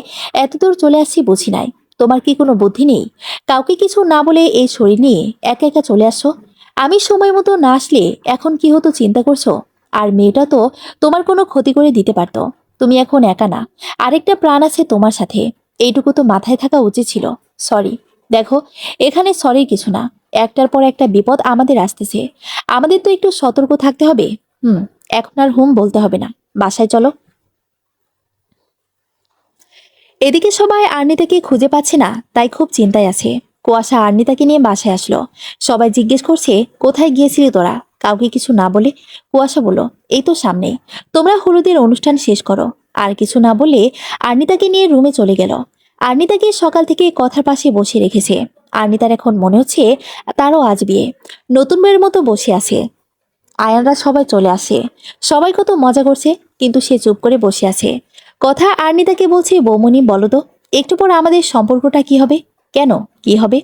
এতদূর চলে আসছি বুঝি নাই। তোমার কি কোনো বুদ্ধি নেই? কাউকে কিছু না বলে এই শরীর নিয়ে একা একা চলে আসছো। আমি সময় মতো না আসলে এখন কি হতো চিন্তা করছো? আর মেয়েটা তো তোমার কোনো ক্ষতি করে দিতে পারতো। তুমি এখন একা না, আরেকটা প্রাণ আছে তোমার সাথে। এইটুকু তো মাথায় থাকা উচিত ছিল। সরি। দেখো, এখানে সরির কিছু না। একটার পর একটা বিপদ আমাদের আসতেছে, আমাদের তো একটু সতর্ক থাকতে হবে। এখন আর বলতে হবে না, বাসায় চলো। এদিকে সবাই আর্নিতাকে খুঁজে পাচ্ছে না, তাই খুব চিন্তায় আছে। কুয়াশা আর্নিতাকে নিয়ে বাসায় আসলো। সবাই জিজ্ঞেস করছে, কোথায় গিয়েছিলি তোরা? কাউকে কিছু না বলে কুয়াশা বলল, এই তো সামনে। তোমরা হলুদের অনুষ্ঠান শেষ করো। আর কিছু না বলে আর্নিতাকে নিয়ে রুমে চলে গেল। আর্নিতাকে সকাল থেকে কথার পাশে বসে রেখেছে। আর্নিতার এখন মনে হচ্ছে তারও আজ বিয়ে। নতুন বইয়ের মতো বসে আছে। আয়ানরা সবাই চলে আসে। সবাই কত মজা করছে, কিন্তু সে চুপ করে বসে আছে। কথা আর্নিতাকে বলছে, বৌমনি বলো তো, একটু পর আমাদের সম্পর্কটা কি হবে? কেন, কি হবে?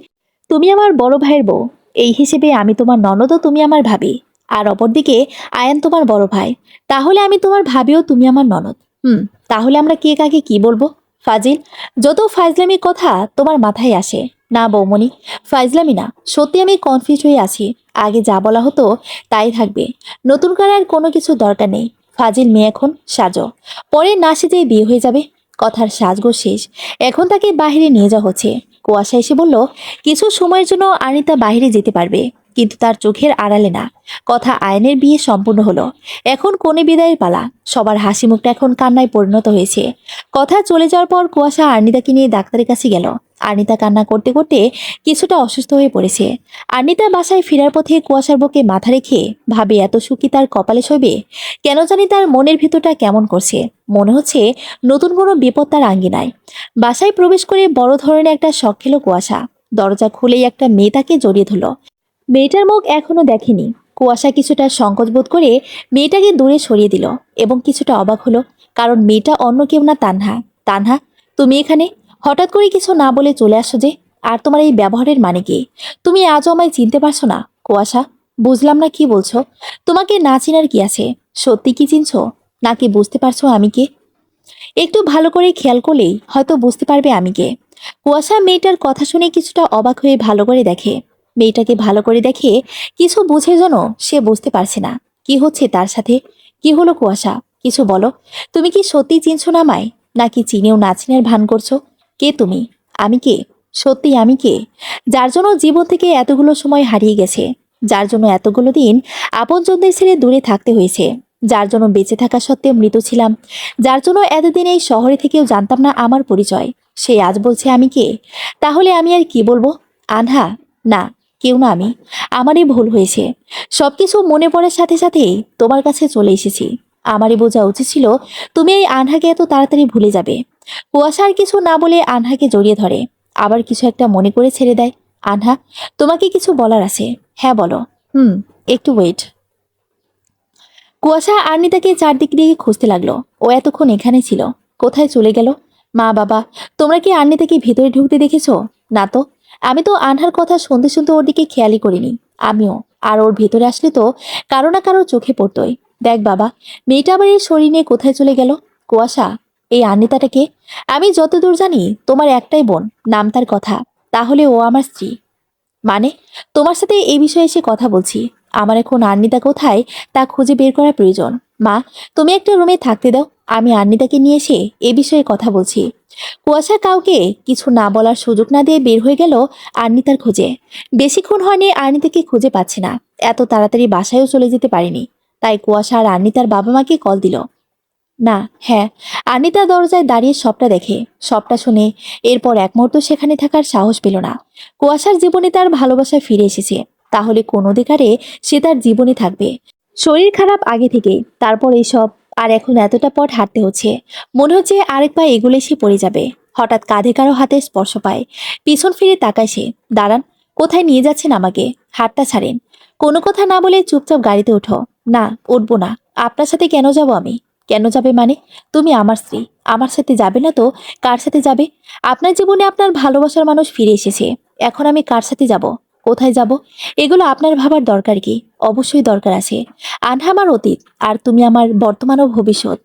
তুমি আমার বড় ভাইয়ের বউ, এই হিসেবে আমি তোমার ননদ ও তুমি আমার ভাবি। আর অপরদিকে আয়ান তোমার বড় ভাই। তাহলে আমি তোমার ভাবিও তুমি আমার ননদ। তাহলে আমরা কে কাকে কি বলবো? ফাজিল, যত ফাইজলামি কথা তোমার মাথায় আসে। না বৌমনি, ফাইজলামি না, সত্যি আমি কনফিউজ হয়ে আছি। আগে যা বলা হতো তাই থাকবে, নতুন করে আর কোনো কিছু দরকার নেই। ফাজিল মেয়ে এখন সাজো, পরে না সেজেই বিয়ে হয়ে যাবে। কথার সাজগোজ শেষ, এখন তাকে বাইরে নিয়ে যাওয়া হচ্ছে। কুয়াশা এসে বলল, কিছু সময়ের জন্য আনিতা বাইরে যেতে পারবে, কিন্তু তার চোখের আড়ালে না। কথা আয়নের বিয়ে সম্পূর্ণ হলো, এখন কোণে বিদায়ের পালা। সবার হাসি মুখটা এখন কান্নায় পরিণত হয়েছে। কথা চলে যাওয়ার পর কুয়াশা আর্নিতাকে নিয়ে ডাক্তারের কাছে গেল। আর্নিতা কান্না করতে করতে কিছুটা অসুস্থ হয়ে পড়েছে। আর্নিতা বাসায় ফেরার পথে কুয়াশার বুকে মাথা রেখে ভাবে, এত সুখী তার কপালে সইবে। কেন জানি তার মনের ভিতরটা কেমন করছে। মনে হচ্ছে নতুন কোনো বিপদ তার আঙ্গিনায়। বাসায় প্রবেশ করে বড় ধরনের একটা শখ খেলো কুয়াশা। দরজা খুলেই একটা মেয়ে তাকে জড়িয়ে ধরল। মেয়েটার মুখ এখনো দেখেনি। কুয়াশা কিছুটা সংকোচ বোধ করে মেয়েটাকে দূরে সরিয়ে দিল এবং কিছুটা অবাক হলো, কারণ মেয়েটা অন্য কেউ না, তানহা। তানহা, তুমি এখানে হঠাৎ করে কিছু না বলে চলে আসো যে? আর তোমার এই ব্যবহারের মানে কি? তুমি আজও আমায় চিনতে পারছো না? কুয়াশা, বুঝলাম না কি বলছো। তোমাকে না চিনার কি আছে? সত্যি কি চিনছো, নাকি বুঝতে পারছো আমি কে? একটু ভালো করে খেয়াল করলেই হয়তো বুঝতে পারবে আমি কে। কুয়াশা মেয়েটার কথা শুনে কিছুটা অবাক হয়ে ভালো করে দেখে। মেয়েটাকে ভালো করে দেখে কিছু বুঝে যেন সে বুঝতে পারছে না কি হচ্ছে তার সাথে। কি হলো কুয়াশা, কিছু বলো। তুমি কি সত্যি চিনছো না আমায়, নাকি চিনেও না চিনার ভান করছো? কে তুমি? আমি কে? সত্যি আমি কে? যার জন্য জীবন থেকে এতগুলো সময় হারিয়ে গেছে, যার জন্য এতগুলো দিন আপনজনদের ছেড়ে দূরে থাকতে হয়েছে, যার জন্য বেঁচে থাকা সত্ত্বেও মৃত ছিলাম, যার জন্য এতদিন এই শহরে থেকেও জানতাম না আমার পরিচয়, সে আজ বলছে আমি কে। তাহলে আমি আর কি বলবো? আনহা? না, কেউ না আমি। আমারই ভুল হয়েছে। সবকিছু মনে পড়ার সাথে সাথেই তোমার কাছে চলে এসেছি। আমারই বোঝা উচিত ছিল তুমি এই আনহাকে এত তাড়াতাড়ি ভুলে যাবে। কুয়াশা আর কিছু না বলে আনহাকে জড়িয়ে ধরে, আবার কিছু একটা মনে করে ছেড়ে দেয়। আনহা, তোমাকে কিছু বলার আছে। হ্যাঁ বলো। একটু ওয়েট। কুয়াশা আর্নিতাকে চারদিক দিয়ে খুঁজতে লাগলো। ও এতক্ষণ এখানে ছিল, কোথায় চলে গেল? মা বাবা, তোমরা কি আর্নিতাকে ভেতরে ঢুকতে দেখেছো? না তো। আমি তো আনহার কথা শুনতে শুনতে ওর দিকে খেয়ালই করিনি। আমিও। আর ওর ভেতরে আসলে তো কারো না কারো চোখে পড়তোই। দেখ বাবা, মেয়েটা আবার এই শরীর নিয়ে কোথায় চলে গেল? কুয়াশা, এই আর্নিতাটাকে? আমি যতদূর জানি তোমার একটাই বোন, নাম তার কথা। তাহলে ও আমার স্ত্রী? মানে, তোমার সাথে এই বিষয়ে এসে কথা বলছি। আমার এখন আর্নিতা কোথায় তা খুঁজে বের করা প্রয়োজন। মা, তুমি একটা রুমে থাকতে দাও, আমি আর্নিতাকে নিয়ে এসে এ বিষয়ে কথা বলছি। কুয়াশা কাউকে কিছু না বলার সুযোগ না দিয়ে বের হয়ে গেল আর্নিতার খোঁজে। বেশিক্ষণ হয়নি আর্নিতাকে খুঁজে পাচ্ছে না। এত তাড়াতাড়ি বাসায়ও চলে যেতে পারেনি। তাই কুয়াশা আর আর্নিতার বাবা মাকে কল দিল। না, হ্যাঁ, আনিতা দরজায় দাঁড়িয়ে সবটা দেখে, সবটা শুনে এরপর এক মুহূর্ত সেখানে থাকার সাহস পেল না। কুয়াশার জীবনে তার ভালোবাসা ফিরে এসেছে, তাহলে কোন অধিকারে সে তার জীবনে থাকবে? শরীর খারাপ আগে থেকেই, তারপর এইসব, আর এখন এতটা পথ হাঁটতে হচ্ছে। মনে হচ্ছে আরেক পা এগুলে সে পড়ে যাবে। হঠাৎ কাঁধে কারো হাতে স্পর্শ পায়। পিছন ফিরে তাকায় সে। দাঁড়ান, কোথায় নিয়ে যাচ্ছেন আমাকে? হাতটা ছাড়েন। কোনো কথা না বলে চুপচাপ গাড়িতে ওঠো। না, উঠবো না। আপনার সাথে কেন যাব আমি? কেন যাবে মানে? তুমি আমার স্ত্রী, আমার সাথে যাবে না তো কার সাথে যাবে? আপনার জীবনে আপনার ভালোবাসার মানুষ ফিরে এসেছে, এখন আমি কার সাথে যাব? কোথায় যাব? এগুলো আপনার ভাবার দরকার কি? অবশ্যই দরকার আছে। আনহা আমার অতীত, আর তুমি আমার বর্তমান ও ভবিষ্যৎ।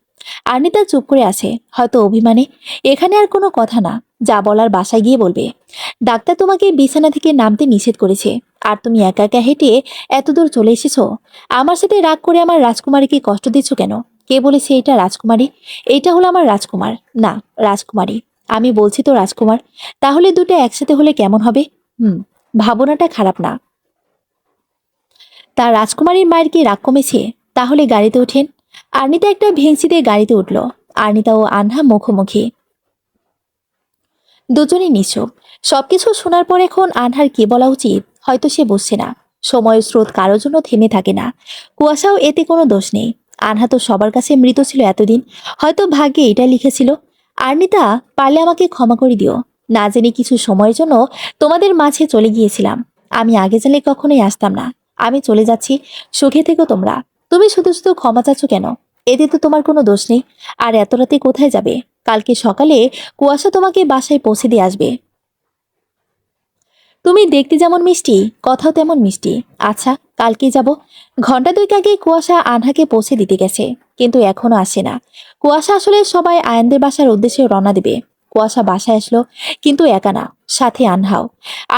আর্নিতা চুপ করে আছে, হয়তো অভিমানে। এখানে আর কোনো কথা না, যা বলার বাসায় গিয়ে বলবে। ডাক্তার তোমাকে বিছানা থেকে নামতে নিষেধ করেছে, আর তুমি একা একা হেঁটে এতদূর চলে এসেছো। আমার সাথে রাগ করে আমার রাজকুমারীকে কষ্ট দিচ্ছ কেন? কে বলেছে এটা রাজকুমারী? এইটা হলো আমার রাজকুমার। না, রাজকুমারী। আমি বলছি তো রাজকুমার। তাহলে দুটো একসাথে হলে কেমন হবে? হুম, ভাবনাটা খারাপ না। তার রাজকুমারীর মায়ের কি রাগ কমেছে? তাহলে গাড়িতে ওঠেন। আর্নিতা একটা ভেংচি দিয়ে গাড়িতে উঠল। আর্নিতা ও আনহা মুখোমুখি, দুজনেই নিশ্চুপ। সবকিছু শোনার পর এখন আনহার কি বলা উচিত হয়তো সে বুঝছে না। সময়ের স্রোত কারোর জন্য থেমে থাকে না। কুয়াশাও এতে কোনো দোষ নেই। আনহা তো সবার কাছে মৃত ছিল এতদিন, হয়তো ভাগ্যে এটা লিখেছিল। আর্নিতা, পারলে আমাকে ক্ষমা করে দিও। না জেনে কিছু সময়ের জন্য তোমাদের মাঝে চলে গিয়েছিলাম। আমি আগে জানলে কখনোই আসতাম না। আমি চলে যাচ্ছি, সুখে থেকো তোমরা। তুমি শুধু শুধু ক্ষমা চাচ্ছ কেন? এতে তো তোমার কোনো দোষ নেই। আর এত রাতে কোথায় যাবে? কালকে সকালে কুয়াশা তোমাকে বাসায় পৌঁছে দিয়ে আসবে। তুমি দেখতে যেমন মিষ্টি, কথাও তেমন মিষ্টি। আচ্ছা, কালকে যাব। ঘন্টা দুই আগে কুয়াশা আনহাকে পৌঁছে দিতে গেছে, কিন্তু এখনো আসে না। কুয়াশা আসলে সবাই আয়ানদের বাসার উদ্দেশ্যে রওনা দেবে। কুয়াশা বাসায় আসলো, কিন্তু একা না, সাথে আনহাও।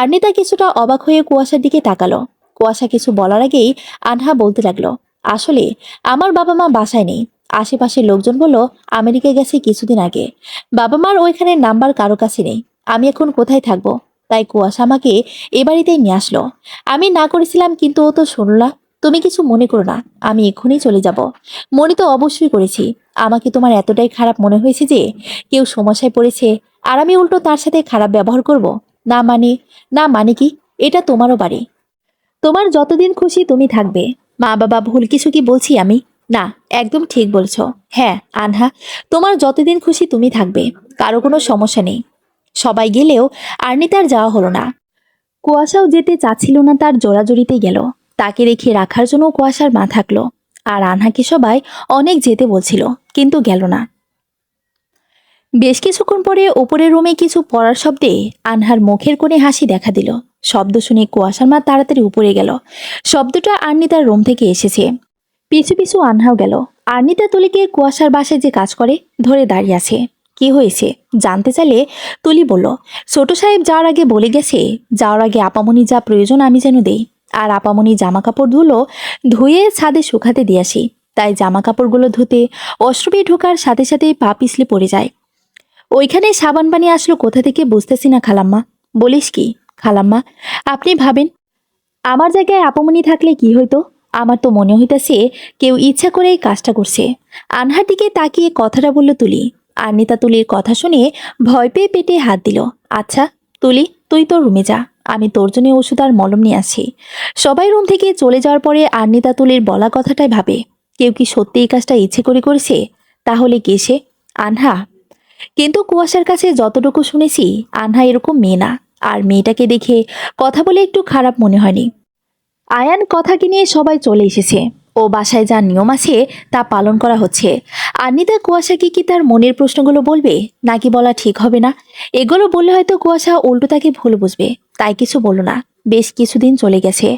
আর্নিতা কিছুটা অবাক হয়ে কুয়াশার দিকে তাকালো। কুয়াশা কিছু বলার আগেই আনহা বলতে লাগলো, আসলে আমার বাবা মা বাসায় নেই। আশেপাশের লোকজন বলল আমেরিকা গেছে কিছুদিন আগে। বাবা মার ওইখানের নাম্বার কারো কাছে নেই। আমি এখন কোথায় থাকবো? তাই কুয়াশা আমাকে এ বাড়িতেই নিয়ে আসলো। আমি না করেছিলাম, কিন্তু ও তো শুনল না। তুমি কিছু মনে করো না, আমি এক্ষুনি চলে যাব। মনে তো অবশ্যই করেছি। আমাকে তোমার এতটাই খারাপ মনে হয়েছে যে কেউ সমস্যায় পড়েছে, আর আমি উল্টো তার সাথে খারাপ ব্যবহার করব? না মানে, না মানে কি? এটা তোমারও বাড়ি। তোমার যতদিন খুশি তুমি থাকবে। মা বাবা ভুল কিছু কি বলছি আমি? না, একদম ঠিক বলছো। হ্যাঁ আনহা, তোমার যতদিন খুশি তুমি থাকবে, কারো কোনো সমস্যা নেই। সবাই গেলেও আর্নিতার যাওয়া হলো না। কুয়াশাও যেতে চাচ্ছিল না, তার জোরাজুরিতে গেল। তাকে রেখে রাখার জন্য কুয়াশার মা থাকলো। আর আনহাকে সবাই অনেক যেতে বলছিল, কিন্তু গেল না। বেশ কিছুক্ষণ পরে ওপরের রুমে কিছু পড়ার শব্দে আনহার মুখের কোণে হাসি দেখা দিল। শব্দ শুনে কুয়াশার মা তাড়াতাড়ি উপরে গেল। শব্দটা আর্নিতার রুম থেকে এসেছে। পিছু পিছু আনহাও গেল। আর্নিতা তুলিকে কুয়াশার বাসায় যে কাজ করে ধরে দাঁড়িয়ে আছে। কি হয়েছে জানতে চাইলে তুলি বলল, ছোট সাহেব যাওয়ার আগে বলে গেছে, যাওয়ার আগে আপামনি যা প্রয়োজন আমি যেন দেই। আর আপামনি জামা কাপড়গুলো ধুয়ে ছাদে শুকাতে দিয়ে আসি। তাই জামা কাপড়গুলো ধুতে অশ্রমে ঢোকার সাথে সাথেই পা পিছলে পড়ে যায়। ওইখানে সাবান পানি আসলো কোথা থেকে বুঝতেছি না খালাম্মা। বলিস কি খালাম্মা? আপনি ভাবেন, আমার জায়গায় আপামনি থাকলে কি হইতো? আমার তো মনে হইতাছে কেউ ইচ্ছা করে এই কাজটা করছে। আনহার দিকে তাকিয়ে কথাটা বলল তুলি। আর্নিতা তুলির কথা শুনে ভয় পেয়ে পেটে হাত দিল। আচ্ছা তুলি, তুই তোর রুমে যা, আমি তোর জন্য ওষুধ আর মলম নিয়ে আসি। সবাই রুম থেকে চলে যাওয়ার পরে আর্নিতা তুলির বলা কথাটাই ভাবে, কেউ কি সত্যি এই কাজটা ইচ্ছে করে করেছে? তাহলে কে সে? আনহা। কিন্তু কুয়াশার কাছে যতটুকু শুনেছি, আনহা এরকম মেয়ে না। আর মেয়েটাকে দেখে কথা বলে একটু খারাপ মনে হয়নি। আয়ান কথাকে নিয়ে সবাই চলে এসেছে। ও বাসায় যা নিয়ম আছে তা পালন করা হচ্ছে। আনিতা কুয়াশাকে কি তার মনের প্রশ্নগুলো বলবে, নাকি বলা ঠিক হবে না? এগুলো বললে হয়তো কুয়াশা উল্টো তাকে ভুল বুঝবে, তাই কিছু বলল না। বেশ কিছুদিন চলে গেছে।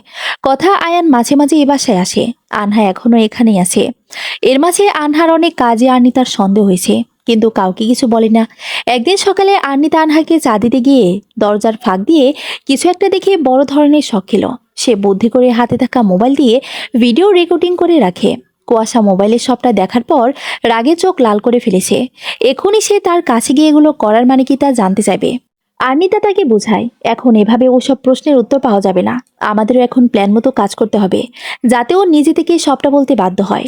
কথা আয়ান মাঝে মাঝে এ বাসায় আসে। আনহা এখনো এখানেই আছে। এর মাঝে আনহার অনেক কাজে আনিতার সন্দেহ হয়েছে, কিন্তু কাউকে কিছু বলে না। একদিন সকালে আর্নিতা আনহাকে চা দিতে গিয়ে দরজার ফাঁক দিয়ে কিছু একটা দেখে বড় ধরনের শখ খেল। সে বুদ্ধি করে হাতে থাকা মোবাইল দিয়ে ভিডিও রেকর্ডিং করে রাখে। কুয়াশা মোবাইলে সবটা দেখার পর রাগে চোখ লাল করে ফেলেছে। এখনই সে তার কাছে গিয়ে এগুলো করার মানে কি তা জানতে চাইবে। আর্নিতা তাকে বোঝায়, এখন এভাবে ওসব প্রশ্নের উত্তর পাওয়া যাবে না। আমাদেরও এখন প্ল্যান মতো কাজ করতে হবে, যাতে ও নিজে থেকে সবটা বলতে বাধ্য হয়।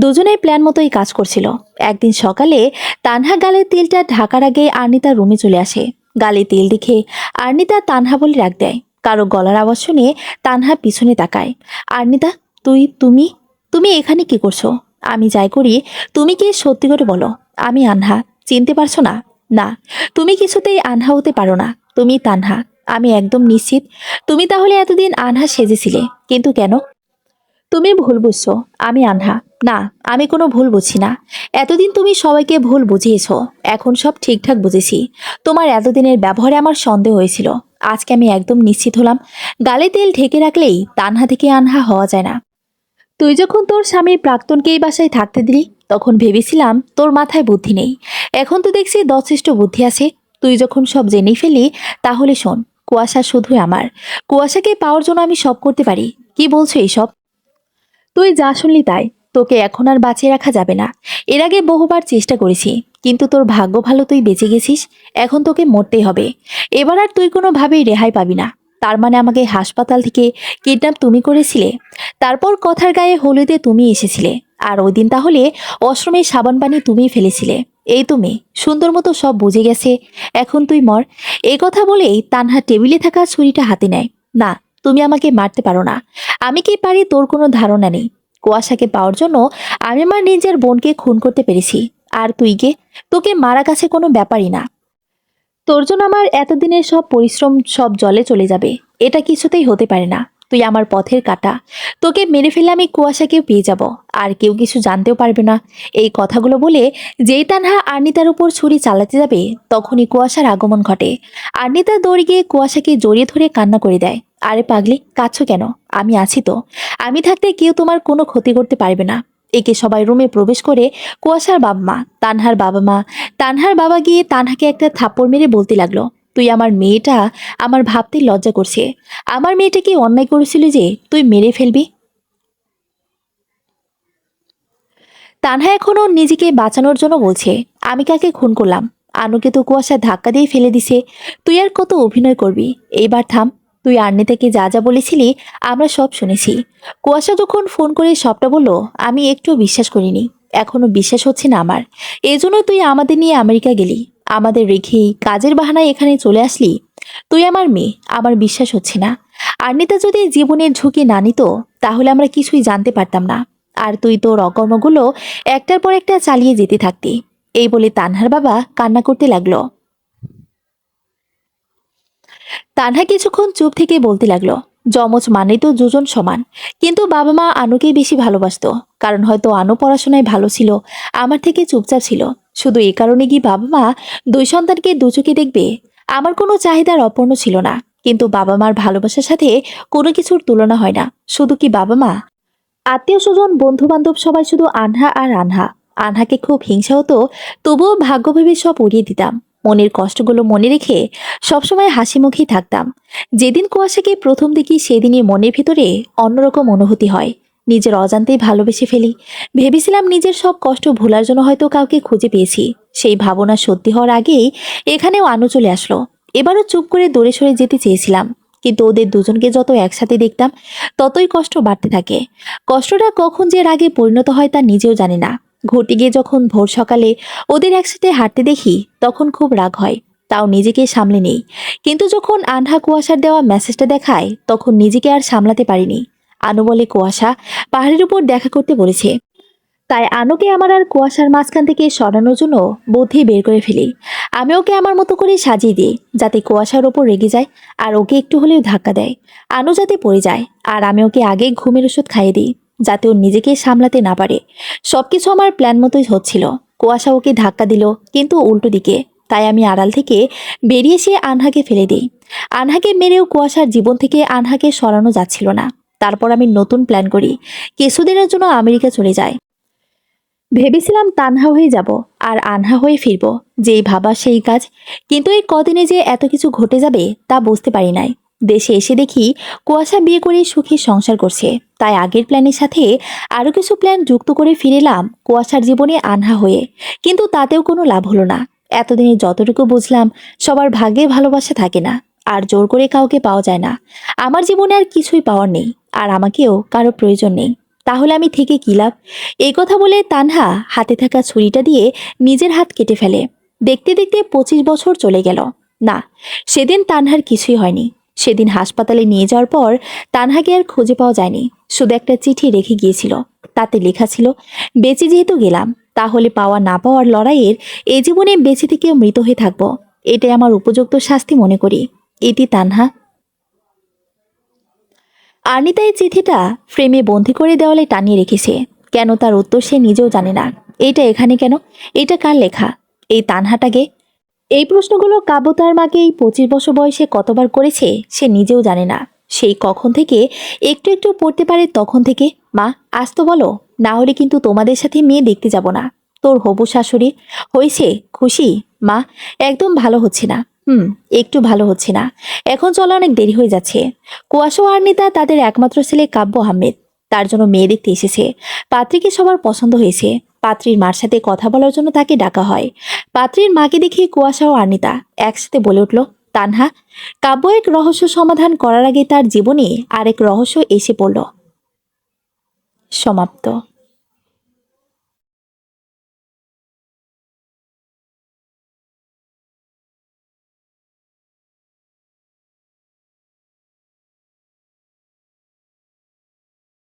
দুজনেই প্ল্যান মতোই কাজ করছিল। একদিন সকালে তানহা গালের তেলটা ঢাকার আগে আর্নিতার রুমে চলে আসে। গালে তেল দেখে আর্নিতা তানহা বলে ডাক দেয়। কারো গলার আওয়াজ শুনে তানহা পিছনে তাকায়। আর্নিতা, তুমি তুমি এখানে কি করছো? আমি যাই করি, তুমি কি সত্যি করে বলো, আমি আনহা, চিনতে পারছো না? না, তুমি কিছুতেই আনহা হতে পারো না। তুমি তানহা, আমি একদম নিশ্চিত। তুমি তাহলে এতদিন আনহা সেজেছিলে, কিন্তু কেন? তুমি ভুল বুঝছো, আমি আনহা। না, আমি কোনো ভুল বুঝছি না। এতদিন তুমি সবাইকে ভুল বুঝিয়েছো, এখন সব ঠিকঠাক বুঝেছি। তোমার এতদিনের ব্যবহারে আমার সন্দেহ হয়েছিল, আজকে আমি একদম নিশ্চিত হলাম। গালে তেল ঢেকে রাখলেই তানহা থেকে আনহা হওয়া যায় না। তুই যখন তোর স্বামীর প্রাক্তনকে এই বাসায় থাকতে দিলি, তখন ভেবেছিলাম তোর মাথায় বুদ্ধি নেই। এখন তো দেখছি যথেষ্ট বুদ্ধি আছে। তুই যখন সব জেনেই ফেলি, তাহলে শোন, কুয়াশা শুধুই আমার। কুয়াশাকে পাওয়ার জন্য আমি সব করতে পারি। কি বলছো এইসব? তুই যা শুনলি তাই। তোকে এখন আর বাঁচিয়ে রাখা যাবে না। এর আগে বহুবার চেষ্টা করেছি, কিন্তু তোর ভাগ্য ভালো, তুই বেঁচে গেছিস। এখন তোকে মরতেই হবে। এবার আর তুই কোনোভাবেই রেহাই পাবি না। তার মানে আমাকে হাসপাতাল থেকে কিডন্যাপ তুমি করেছিলে, তারপর কথার গায়ে হলুদে তুমি এসেছিলে, আর ওই দিন তাহলে অশ্রমে সাবান পানি তুমিই ফেলেছিলে। এই তুমি সুন্দর মতো সব বুঝে গেছে, এখন তুই মর। এই কথা বলেই তানহা টেবিলে থাকা ছুরিটা হাতে নেয়। না, তুমি আমাকে মারতে পারো না। আমি কি পারি তোর কোনো ধারণা নেই। কুয়াশাকে পাওয়ার জন্য আমি আমার নিজের বোনকে খুন করতে পেরেছি। আর তুই কে? তোকে মারা কাছে কোনো ব্যাপারই না। তোর জন্য আমার এতদিনের সব পরিশ্রম সব জলে চলে যাবে। এটা কিছুতেই হতে পারে না। তুই আমার পথের কাঁটা। তোকে মেরে ফেলে আমি কুয়াশাকেও পেয়ে যাব, আর কেউ কিছু জানতেও পারবে না। এই কথাগুলো বলে যেই তানহা আর্নিতার উপর ছুরি চালাতে যাবে, তখনই কুয়াশার আগমন ঘটে। আর্নিতা দৌড়ে গিয়ে কুয়াশাকে জড়িয়ে ধরে কান্না করে দেয়। আরে পাগলি, কাঁদছো কেন? আমি আছি তো। আমি থাকতে কেউ তোমার কোনো ক্ষতি করতে পারবে না। একে সবাই রুমে প্রবেশ করে কুয়াশার বাবা মা, তানহার বাবা গিয়ে তানহাকে একটা থাপ্পড় মেরে বলতে লাগলো, তুই আমার মেয়েটা, আমার ভাবতে লজ্জা করছে। আমার মেয়েটা কি অন্যায় করেছিল যে তুই মেরে ফেলবি? তানহা এখনো নিজেকে বাঁচানোর জন্য বলছে, আমি কাকে খুন করলাম? আনুকে তো কুয়াশা ধাক্কা দিয়ে ফেলে দিছে। তুই আর কত অভিনয় করবি? এইবার থাম। তুই আন্নে থেকে যা যা বলেছিলি আমরা সব শুনেছি। কুয়াশা যখন ফোন করে সবটা বলল, আমি একটু বিশ্বাস করিনি। এখনো বিশ্বাস হচ্ছে না আমার। এই জন্য তুই আমাদের নিয়ে আমেরিকা গেলি, আমাদের রেখেই কাজের বাহানায় এখানে চলে আসলি। তুই আমার মেয়ে, আমার বিশ্বাস হচ্ছে না। আর্নিতা যদি জীবনের ঝুঁকি না নিত, তাহলে আমরা কিছুই জানতে পারতাম না। আর তুই তোর অকর্মগুলো একটার পর একটা চালিয়ে যেতে থাকতি। এই বলে তানহার বাবা কান্না করতে লাগলো। তানহা কিছুক্ষণ চুপ থেকে বলতে লাগলো, যমজ মানে তো দুজন সমান। কিন্তু বাবা মা আনুকেই বেশি ভালোবাসতো, কারণ হয়তো আনু পড়াশোনায় ভালো ছিল, আমার থেকে চুপচাপ ছিল। শুধু এই কারণে কি বাবা মা দুই সন্তানকে দু চোখে দেখবে? আমার কোনো চাহিদার অপূর্ণ ছিল না, কিন্তু বাবা মার ভালোবাসার সাথে কোনো কিছুর তুলনা হয় না। শুধু কি বাবা মা, আত্মীয় স্বজন বন্ধু বান্ধব সবাই শুধু আনহা আর আনহা। আনহাকে খুব হিংসা হতো, তবুও ভাগ্য ভেবে সব উড়িয়ে দিতাম। মনের কষ্টগুলো মনে রেখে সবসময় হাসি মুখেই থাকতাম। যেদিন কুয়াশাকে প্রথম দেখি, সেদিনই মনের ভিতরে অন্যরকম অনুভূতি হয়। নিজের অজান্তেই ভালোবেসে ফেলি। ভেবেছিলাম নিজের সব কষ্ট ভোলার জন্য হয়তো কাউকে খুঁজে পেয়েছি। সেই ভাবনা সত্যি হওয়ার আগেই এখানেও আনু চলে আসলো। এবারও চুপ করে দূরে সরে যেতে চেয়েছিলাম, কিন্তু ওদের দুজনকে যত একসাথে দেখতাম, ততই কষ্ট বাড়তে থাকে। কষ্টটা কখন যে রাগে পরিণত হয় তা নিজেও জানি না। ঘটে গিয়ে যখন ভোর সকালে ওদের একসাথে হাঁটতে দেখি, তখন খুব রাগ হয়, তাও নিজেকে সামলে নেই। কিন্তু যখন আনহা কুয়াশার দেওয়া মেসেজটা দেখায়, তখন নিজেকে আর সামলাতে পারিনি। আনু বলে কুয়াশা পাহাড়ের উপর দেখা করতে বলেছে, তাই আনুকে আমার আর কুয়াশার মাঝখান থেকে সরানোর জন্য বুদ্ধি বের করে ফেলি। আমি ওকে আমার মতো করে সাজিয়ে দিই, যাতে কুয়াশার ওপর রেগে যায় আর ওকে একটু হলেও ধাক্কা দেয়। আনু যাতে পড়ে যায়, আর আমি ওকে আগে ঘুমের ওষুধ খাইয়ে দিই, যাতে ও নিজেকে সামলাতে না পারে। সবকিছু আমার প্ল্যান মতোই হচ্ছিল। কুয়াশা ওকে ধাক্কা দিল, কিন্তু উল্টো দিকে। তাই আমি আড়াল থেকে বেরিয়ে এসে আনহাকে ফেলে দিই। আনহাকে মেরেও কুয়াশার জীবন থেকে আনহাকে সরানো যাচ্ছিল না। তারপর আমি নতুন প্ল্যান করি, কিছুদিনের জন্য আমেরিকা চলে যায়। ভেবেছিলাম তানহা হয়ে যাব আর আনহা হয়ে ফিরব, যেই ভাবা সেই কাজ। কিন্তু এই কদিনে যে এত কিছু ঘটে যাবে তা বুঝতে পারি নাই। দেশে এসে দেখি কুয়াশা বিয়ে করে সুখী সংসার করছে। তাই আগের প্ল্যানের সাথে আরো কিছু প্ল্যান যুক্ত করে ফিরে এলাম কুয়াশার জীবনে আনহা হয়ে। কিন্তু তাতেও কোনো লাভ হলো না। এতদিনে যতটুকু বুঝলাম, সবার ভাগ্যে ভালোবাসা থাকে না, আর জোর করে কাউকে পাওয়া যায় না। আমার জীবনে আর কিছুই পাওয়ার নেই, আর আমাকেও কারো প্রয়োজন নেই। তাহলে আমি থেকে কি লাভ? এই কথা বলে তানহা হাতে থাকা ছুরিটা দিয়ে নিজের হাত কেটে ফেলে। দেখতে দেখতে 25 বছর চলে গেল। না, সেদিন তানহার কিছুই হয়নি। সেদিন হাসপাতালে নিয়ে যাওয়ার পর তানহাকে আর খুঁজে পাওয়া যায়নি। শুধু একটা চিঠি রেখে গিয়েছিল। তাতে লেখা ছিল, বেঁচে যেহেতু গেলাম, তাহলে পাওয়া না পাওয়ার লড়াইয়ের এই জীবনে বেঁচে থেকেও মৃত হয়ে থাকবো। এটাই আমার উপযুক্ত শাস্তি মনে করি। এটি তানহা। আর্নিতা এই চিঠিটা ফ্রেমে বন্দি করে দেওয়ালে টানিয়ে রেখেছে। কেন, তার উত্তর সে নিজেও জানে না। এটা এখানে কেন? এটা কার লেখা? এই তানহাটাকে? এই প্রশ্নগুলো কাব্য তার মাকে এই 25 বছর বয়সে কতবার করেছে সে নিজেও জানে না। সেই কখন থেকে একটু একটু পড়তে পারে তখন থেকে। মা, আজ তো বলো, না হলে কিন্তু তোমাদের সাথে মেয়ে দেখতে যাব না। তোর হবু শাশুড়ি হয়েছে খুশি? মা, একদম ভালো হচ্ছে না। একটু ভালো হচ্ছে না। এখন চলা অনেক দেরি হয়ে যাচ্ছে। কুয়াশা ও আর্নিতা তাদের একমাত্র ছেলে কাব্য আহমেদ, তার জন্য মেয়ে দেখতে এসেছে। পাত্রীকে সবার পছন্দ হয়েছে। পাত্রীর মার সাথে কথা বলার জন্য তাকে ডাকা হয়। পাত্রীর মাকে দেখে কুয়াশা ও আর্নিতা একসাথে বলে উঠল, তানহা। কাব্য এক রহস্য সমাধান করার আগে তার জীবনে আরেক রহস্য এসে পড়ল। সমাপ্ত।